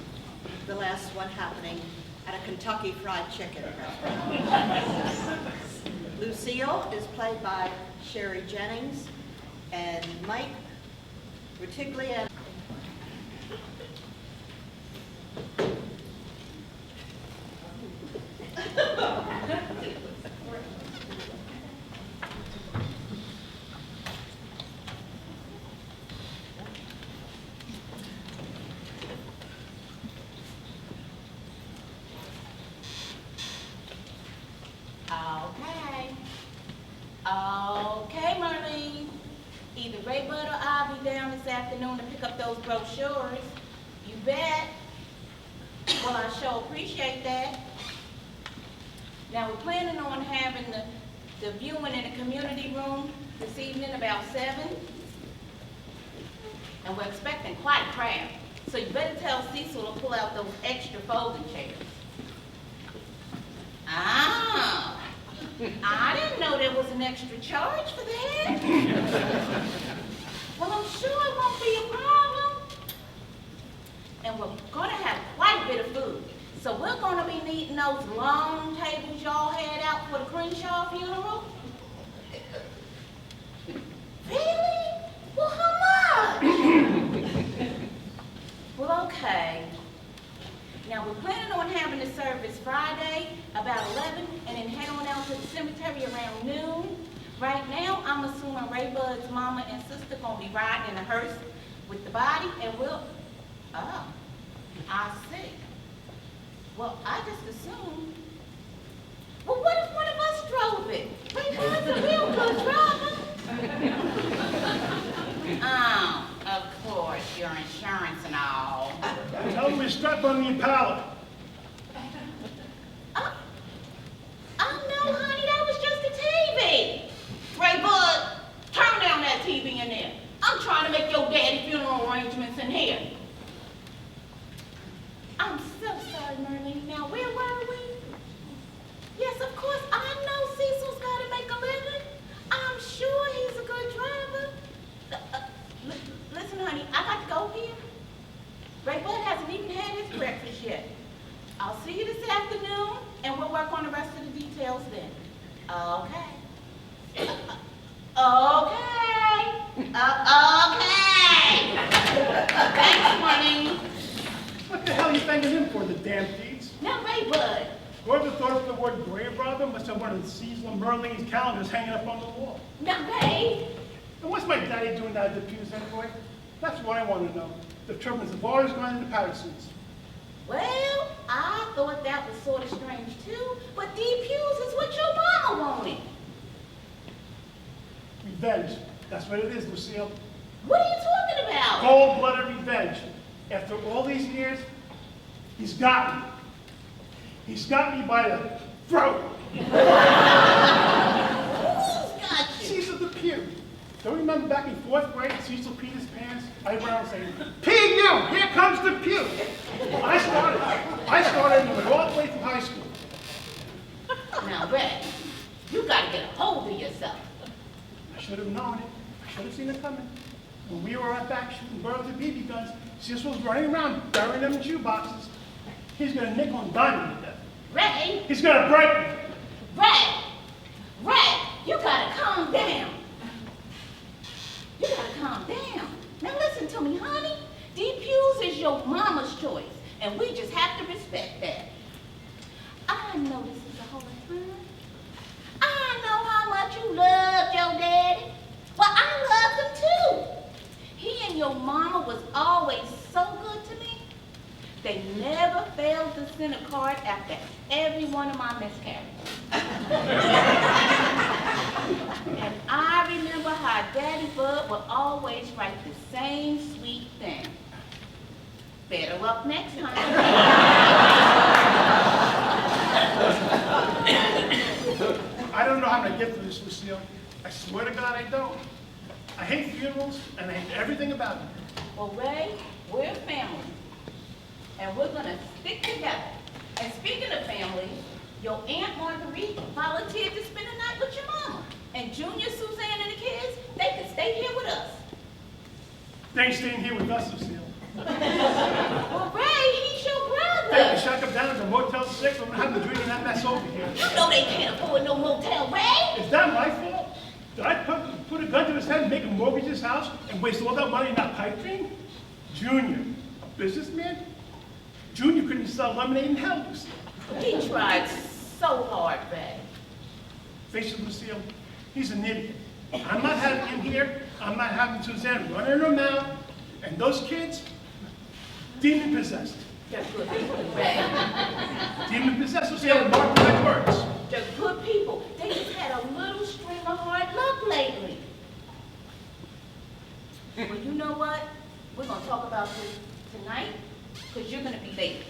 the last one happening at a Kentucky Fried Chicken restaurant. Lucille is played by Sherry Jennings, and Mike Retiglia. Okay, Marlene. Either Ray Bud or I'll be down this afternoon to pick up those brochures. You bet. Well, I sure appreciate that. Now, we're planning on having the viewing in the community room this evening about 7. And we're expecting quite a crowd. So you better tell Cecil to pull out those extra folding chairs. Ah, I didn't know there was an extra charge for that. Well, I'm sure it won't be a problem. And we're going to have quite a bit of food. So we're going to be needing those long tables y'all had out for the Crenshaw funeral. Really? Well, how much? Well, okay. Now, we're planning on having the service Friday about 11 and then head on out to the cemetery around noon. Right now, I'm assuming Ray Bud's mama and sister going to be riding in a hearse with the body, and we'll... Oh, I see. Well, I just assumed... Well, what if one of us drove it? Ray Bud's a real good driver. Oh, of course, your insurance and all. Tell them to strap on the Impala. Oh, no, honey, that was just a TV. Ray Bud, turn down that TV in there. I'm trying to make your daddy funeral arrangements in here. I'm so sorry, Marlene. Now, where were we? Yes, of course, I know Cecil's got to make a living. I'm sure he's a good driver. Listen, honey, I got to go here. Ray Bud hasn't even had his breakfast yet. I'll see you this afternoon, and we'll work on the rest of the details then. Okay. Okay. Thanks, honey. What the hell are you thanking him for, the damn thieves? Now, Ray Bud. Whoever thought up the word grave robber must have one of the Cecil Merlin's calendars hanging up on the wall. Now, Ray. And what's my daddy doing down at the pews anyway? That's what I want to know. The trouble is the boys going into Patterson's. Well, I thought that was sort of strange too, but DPUs is what your mama wanted. Revenge. That's what it is, Lucille. What are you talking about? Cold-blooded revenge. After all these years, he's got me. He's got me by the throat. Who's got you? Cecil Depew. Don't you remember back in 4th grade, Cecil peed his pants, eyebrows saying, P.U., here comes Depew. I started with all the way through high school. Now, Ray, you gotta get a hold of yourself. I should have known it. I should have seen it coming. When we were out back shooting birds with BB guns, Cecil was running around, burying them in shoe boxes. He's gonna nickel and dime me to death. Ray, He's gonna break me. Ray, you gotta calm down. You gotta calm down. Now listen to me, honey. DPUs is your mama's choice, and we just have to respect that. I know this is a whole time. I know how much you loved your daddy. Well, I loved him too. He and your mama was always so good to me. They never failed to send a card after every one of my miscarriages. And I remember how Daddy Bud would always write the same sweet thing. Better luck next time. I don't know how to get through this, Lucille. I swear to God I don't. I hate funerals, and I hate everything about them. Well, Ray, we're family, and we're gonna stick together. And speaking of family, your Aunt Marguerite volunteered to spend the night with your mama. And Junior, Suzanne, and the kids, they can stay here with us. They ain't staying here with us, Lucille. Well, Ray, he's your They can brother. shack up down at the Motel 6 and have the drinking that mess over here. You know they can't afford no motel, Ray. Is that my fault? Did I put a gun to his head and make him mortgage his house and waste all that money in that pipe dream? Junior, a businessman? Junior couldn't sell lemonade in hell, Lucille. He tried so hard, Ray. Face it, Lucille, he's an idiot. I'm not having him here. I'm not having Suzanne running her mouth. And those kids, demon possessed. They're good people, Ray. Demon possessed, Lucille, mark my words. They're good people. They just had a little string of hard luck lately. Well, you know what? We're gonna talk about this tonight, because you're gonna be late.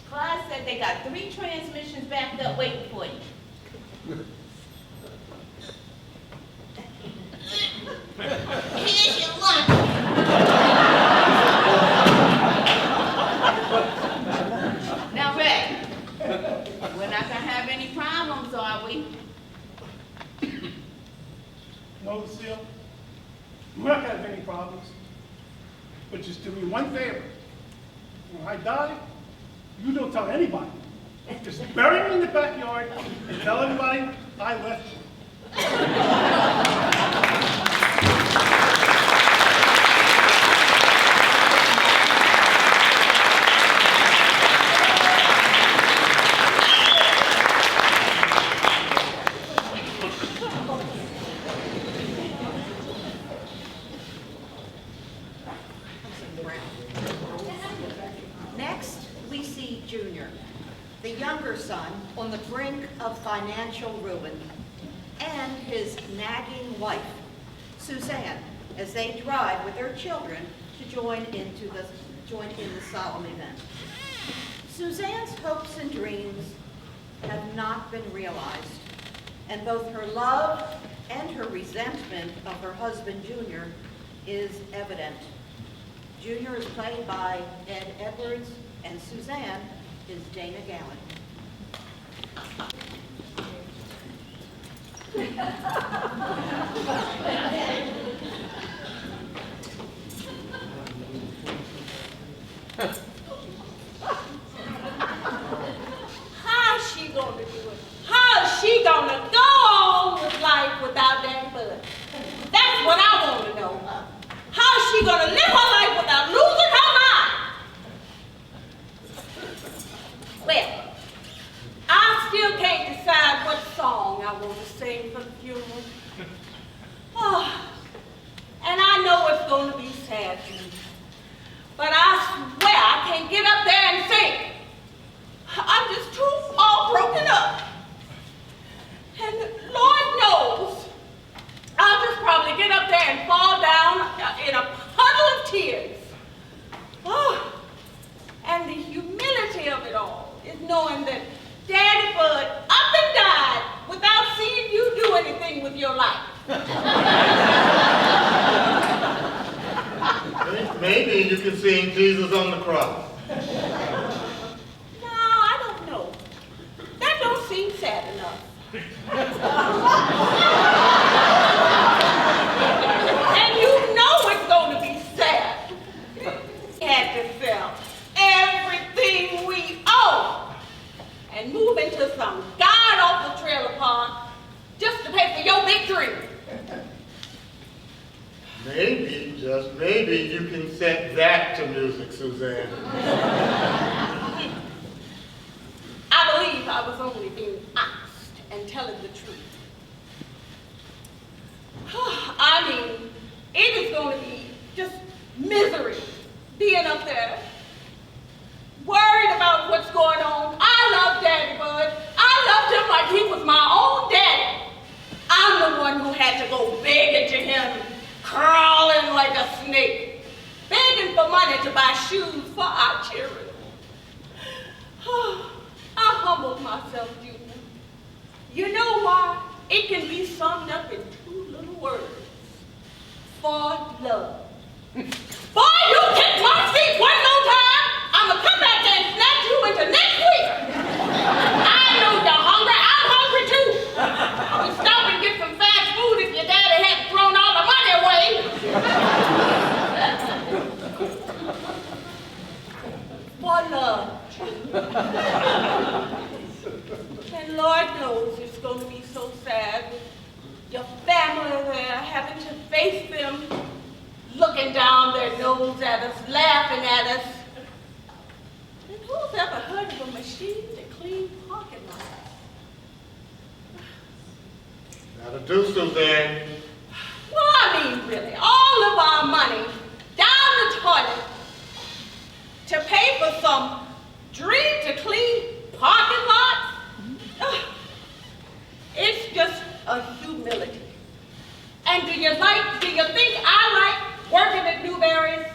Clyde said they got 3 transmissions backed up waiting for you. Here's your lunch. Now, Ray, we're not gonna have any problems, are we? No, Lucille, we're not gonna have any problems. But just do me one favor. When I die, you don't tell anybody. Just bury me in the backyard and tell everybody I left you. Next, we see Junior, the younger son on the brink of financial ruin, and his nagging wife, Suzanne, as they drive with their children to join in the solemn event. Suzanne's hopes and dreams have not been realized, and both her love and her resentment of her husband, Junior, is evident. Junior is played by Ed Edwards, and Suzanne is Dana Gallant. How's she gonna do it? How's she gonna go on with life without that bud? That's what I want to know. How's she gonna live her life without losing her mind? Well, I still can't decide what song I want to sing for the funeral. Oh, and I know if it's going to be sad for me. But I swear I can't get up there and sing. I'm just too all broken up. And Lord knows, I'll just probably get up there and fall down in a puddle of tears. Oh, and the humility of it all is knowing that Daddy Bud up and died without seeing you do anything with your life. Maybe you can sing Jesus on the cross. No, I don't know. That don't seem sad enough. And you know it's going to be sad. We had to sell everything we own and move into some god-awful trailer park just to pay for your big dream. Maybe, just maybe, you can set that to music, Suzanne. I believe I was only being honest and telling the truth. I mean, it is going to be just misery being up there, worried about what's going on. I love Daddy Bud. I loved him like he was my own daddy. I'm the one who had to go begging to him, crawling like a snake, begging for money to buy shoes for our children. I humbled myself, Junior. You know why? It can be summed up in 2 little words. For love. Boy, you kick my feet one more time, I'm gonna come back there and snatch you into next week. I know you're hungry. I'm hungry too. You stop and get some fast food if your daddy hadn't thrown all the money away. For love. And Lord knows it's going to be so sad with your family there, having to face them, looking down their nose at us, laughing at us. And who's ever heard of a machine to clean parking lots? That'll do, Suzanne. Well, I mean, really, all of our money down the toilet to pay for some dream to clean parking lots? It's just a humility. And do you think I like working at Newberry's,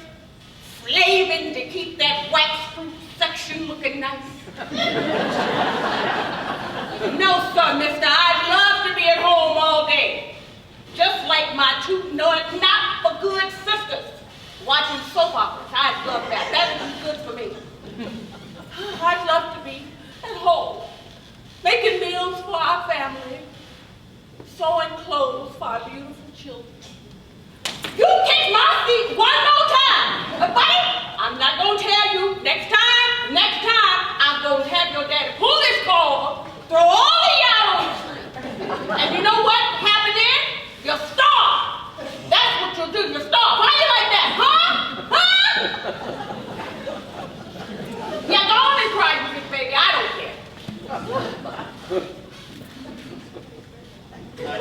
slaving to keep that wax fruit section looking nice? No, sir, mister, I'd love to be at home all day. Just like my 2 not-for-good sisters watching soap operas. I'd love that. That would be good for me. I'd love to be at home, making meals for our family, sewing clothes for our beautiful children. You kick my feet one more time, but buddy, I'm not going to tell you. Next time, I'm going to have your daddy pull this car over, throw all the out on the street. And you know what happened then? You starve. That's what you'll do. You starve. Why you like that, huh? Yeah, go on and cry, you big baby. I don't care.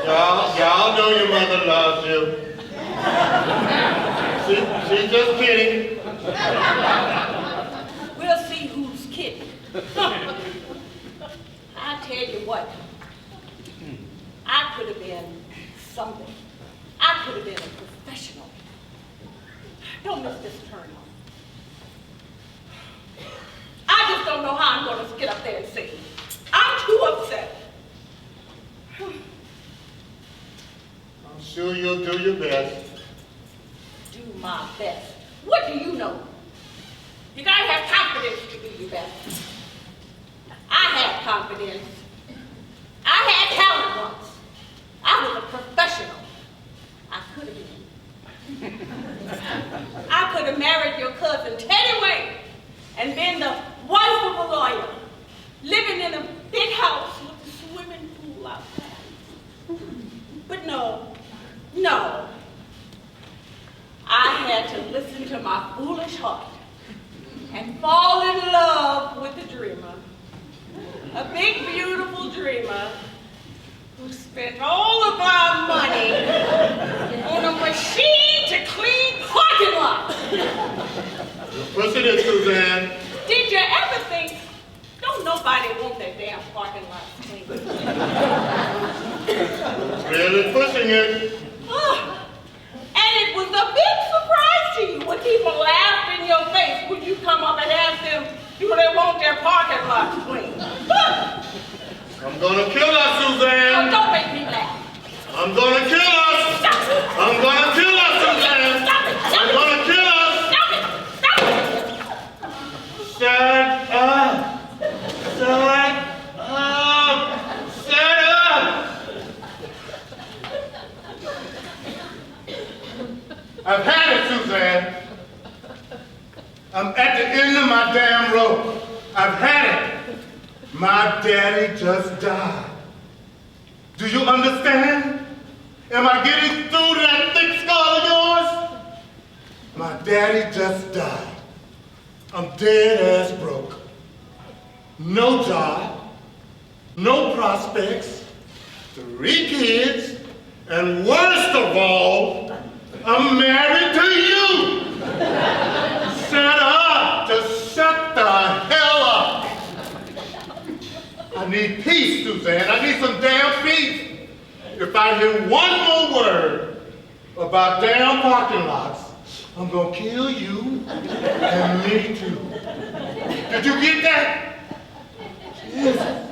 Now, y'all know your mother loves you. She's just kidding. We'll see who's kidding. I tell you what, I could have been something. I could have been a professional. Don't miss this turn on. I just don't know how I'm going to get up there and sing. I'm too upset. I'm sure you'll do your best. Do my best. What do you know? You gotta have confidence to do your best. I had confidence. I had talent once. I was a professional. I could have been. I could have married your cousin Teddy Wayne and been the wife of a lawyer, living in a big house with a swimming pool outside. But no. I had to listen to my foolish heart and fall in love with a dreamer. A big, beautiful dreamer who spent all of our money on a machine to clean parking lot. You're pushing it, Suzanne. Did you ever think, don't nobody want that damn parking lot clean? Really pushing it. And it was a big surprise to you when people laughed in your face when you come up and ask them, do they want their parking lot clean? I'm gonna kill us, Oh, Suzanne. don't make me laugh. I'm gonna kill us. Stop it. I'm gonna kill us, Suzanne. Stop it. Stop I'm it. gonna kill us. Stop it. Stop it. Shut up. Shut up. Shut up. I've had it, Suzanne. I'm at the end of my damn rope. I've had it. My daddy just died. Do you understand? Am I getting through to that thick skull of yours? My daddy just died. I'm dead ass broke. No job, no prospects, 3 kids, and worst of all, I'm married to you. Shut up, just shut the hell up. I need peace, Suzanne. I need some damn peace. If I hear one more word about damn parking lots, I'm gonna kill you and me too. Did you get that? Yes.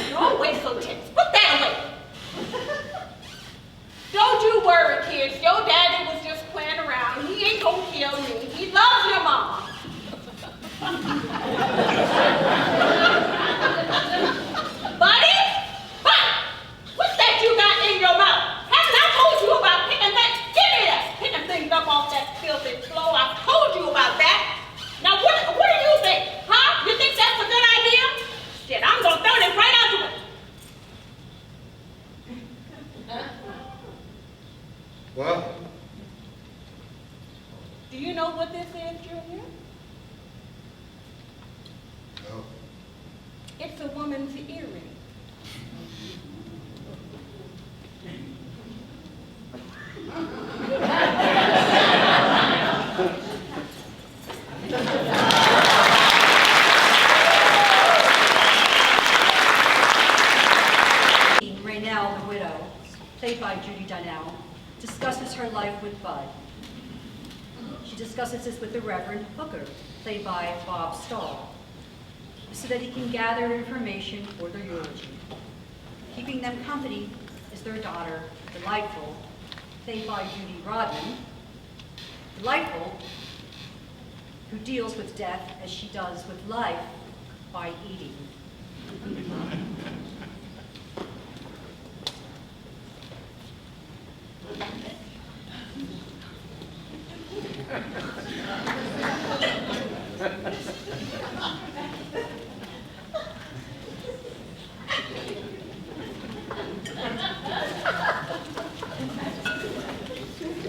You're always so tense. Put that away. Don't you worry, kids. Your daddy was just playing around. He ain't gonna kill you. He loves your mama. Buddy? Buddy! What's that you got in your mouth? Haven't I told you about picking that? Give me that! Picking things up off that filthy floor. I told you about that. Now what do you think? Huh? You think that's a good idea? Shit, I'm gonna throw this right out the window. What? Do you know what this is, Junior? No. It's a woman's earring. Raynell, the widow, played by Judy Donnell, discusses her life with Bud. She discusses this with the Reverend Hooker, played by Bob Stahl, so that he can gather information for their eulogy. Keeping them company is their daughter, Delightful, played by Judy Rodman. Delightful, who deals with death as she does with life by eating.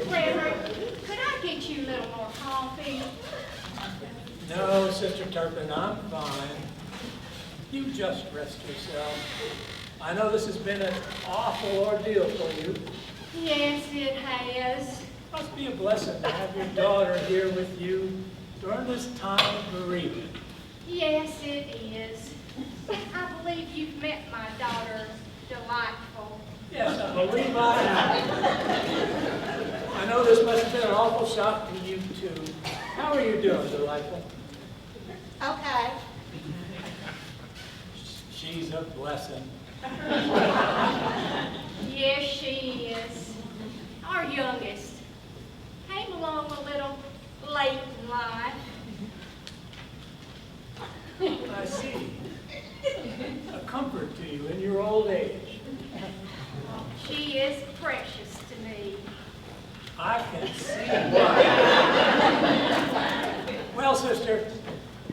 Reverend, could I get you a little more coffee? No, Sister Turpin, I'm fine. You just rest yourself. I know this has been an awful ordeal for you. Yes, it has. Must be a blessing to have your daughter here with you during this time of bereavement. Yes, it is. I believe you've met my daughter, Delightful. Yes, I believe I have. I know this must have been an awful shock to you too. How are you doing, Delightful? Okay. She's a blessing. Yes, she is. Our youngest. Came along a little late in life. I see. A comfort to you in your old age. She is precious to me. I can see why. Well, sister,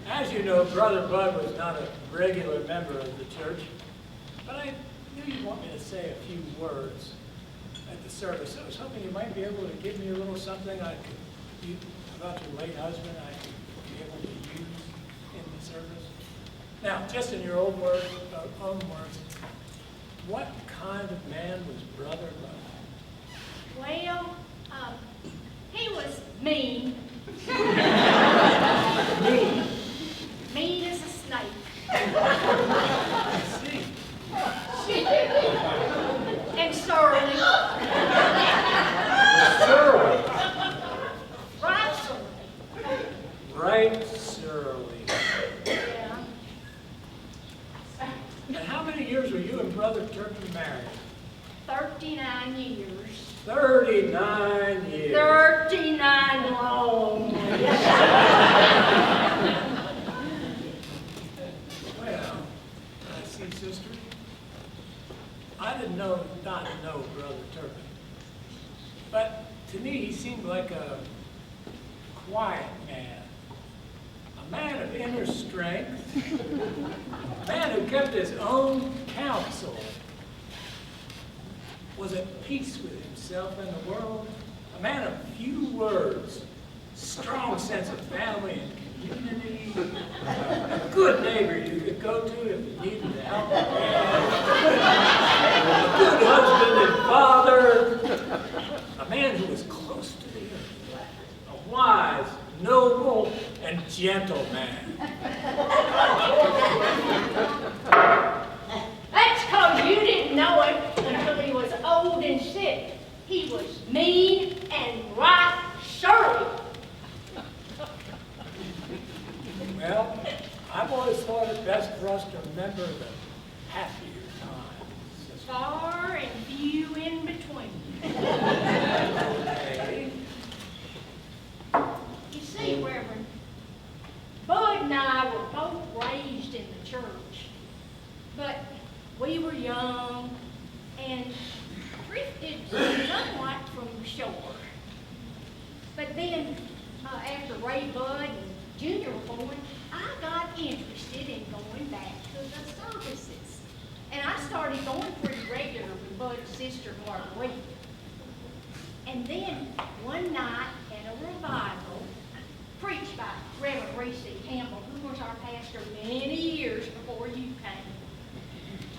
as you know, Brother Bud was not a regular member of the church, but I knew you'd want me to say a few words. at the service. I was hoping you might be able to give me a little something about your late husband I could be able to use in the service. Now, just in your own words, what kind of man was Brother Bud? Well, he was mean. Mean. Mean as a snake. I see. And surly. Surly. Right surly. Right surly. Yeah. And how many years were you and Brother Turpin married? 39 years. 39 years. 39 long years. Well, I see, sister. I did not know Brother Turpin. But to me, he seemed like a quiet man. A man of inner strength. A man who kept his own counsel. Was at peace with himself and the world. A man of few words. Strong sense of family and community. A good neighbor you could go to if you needed a helping hand. A good husband and father. A man who was close to the earth. A wise, noble, and gentle man. That's because you didn't know it until he was old and sick. He was mean and right surly. Well, I've always thought it best for us to remember the happier times. sister. Far and few in between. Okay. You see, Reverend, Bud and I were both raised in the church, but we were young and drifted somewhat from shore. But then, after Ray, Bud, and Junior were born, I got interested in going back to the services. And I started going pretty regular with Bud's sister, Marguerite. And then, one night at a revival, preached by Reverend Reese Campbell, who was our pastor many years before you came,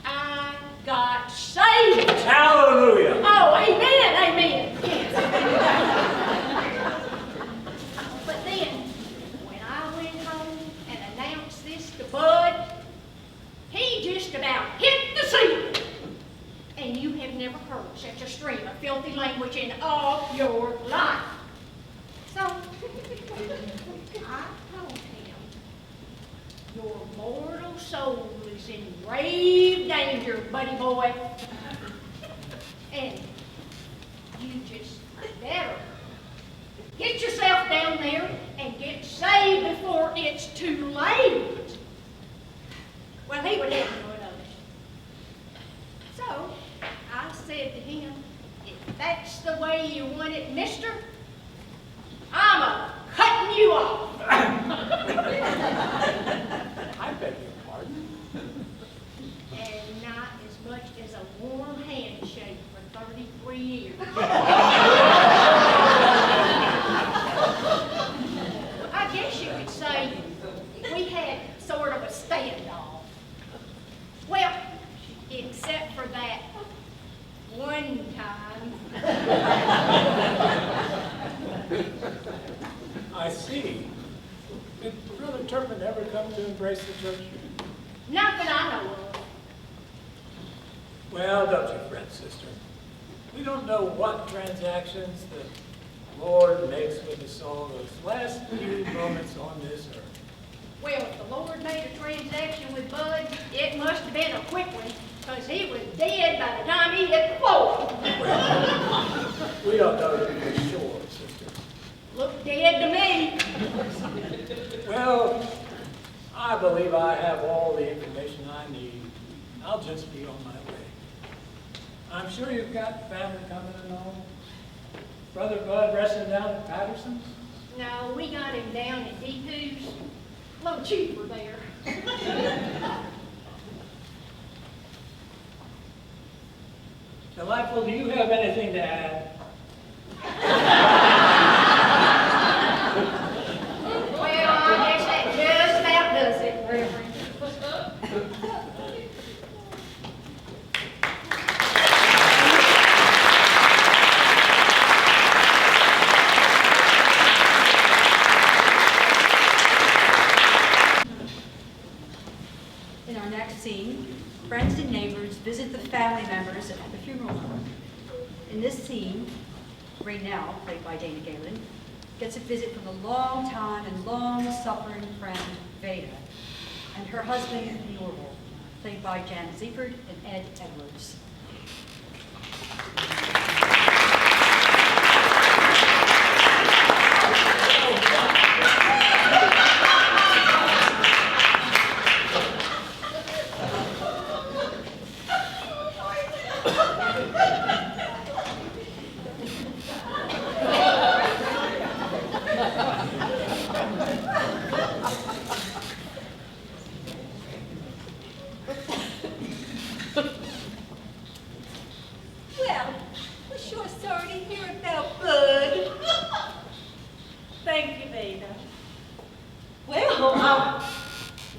I got saved. Hallelujah. Oh, amen, amen. Yes. But then, when I went home and announced this to Bud, he just about hit the ceiling. And you have never heard such a stream of filthy language in all your life. So, I told him, your mortal soul is in grave danger, buddy boy. And you just better get yourself down there and get saved before it's too late. Well, he would have none of it. So, I said to him, if that's the way you want it, mister, I'm cutting you off. I beg your pardon. And not as much as a warm handshake for 33 years. I guess you could say we had sort of a standoff. Well, except for that one time. I see. Did Brother Turpin ever come to embrace the church? Not that I know of. Well, don't you fret, sister. We don't know what transactions the Lord makes with us all those last few moments on this earth. Well, if the Lord made a transaction with Bud, it must have been a quick one, because he was dead by the time he hit the floor. Well, we don't know that for sure, sister. Looked dead to me. Well, I believe I have all the information I need. I'll just be on my way. I'm sure you've got family coming and all. Brother Bud resting down at Patterson's? No, we got him down at Deepu's. A little cheaper there. Delightful, do you have anything to add? Well, I guess that just about does it, Reverend. In our next scene, friends and neighbors visit the family members at the funeral home. In this scene, Raynell, played by Dana Galen, gets a visit from the long-time and long-suffering friend, Veda, and her husband, Norval, played by Jan Ziefert and Ed Edwards. Well, we're sure sorry to hear about Bud. Thank you, Veda. Well,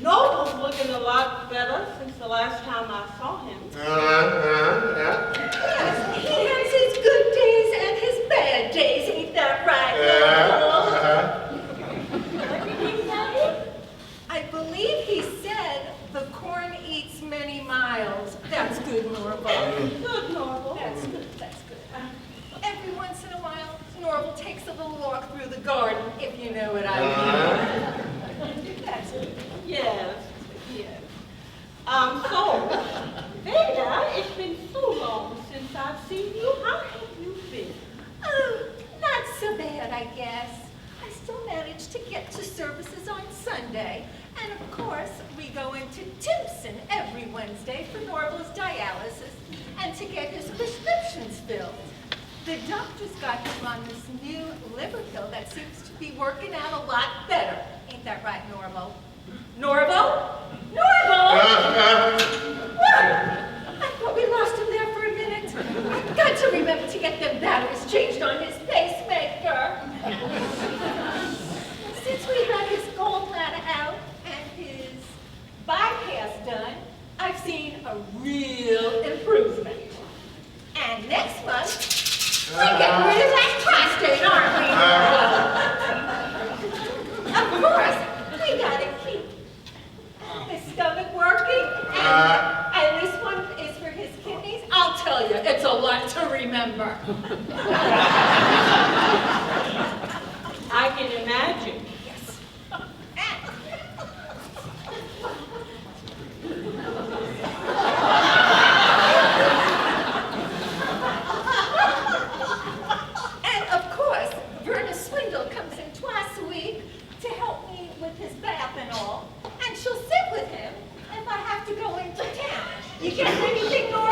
Noble's looking a lot better since the last time I saw him. Yeah. Yes, he has his good days and his bad days, ain't that right, Norval? What did he say? I believe he said the corn eats many miles. That's good, Norval. Good, Norval. That's good, that's good. Every once in a while, Norval takes a little walk through the garden, if you know what I mean. That's good. Yes, yes. So, Veda, it's been so long since I've seen you. How have you been? Oh, not so bad, I guess. I still manage to get to services on Sunday. And of course, we go into Timpson every Wednesday for Norval's dialysis and to get his prescriptions filled. The doctor's got him on this new liver pill that seems to be working out a lot better. Ain't that right, Norval? Norval? Norval! What? I thought we lost him there for a minute. I've got to remember to get them batteries changed on his pacemaker. Since we had his gallbladder out and his bypass done, I've seen a real improvement. And next month, we're getting rid of that prostate, aren't we? Of course, we gotta keep his stomach working, and this one is for his kidneys. I'll tell you, it's a lot to remember. I can imagine. Yes. And of course, Verna Swindle comes in twice a week to help me with his bath and all. And she'll sit with him if I have to go into town. You get anything, Nora?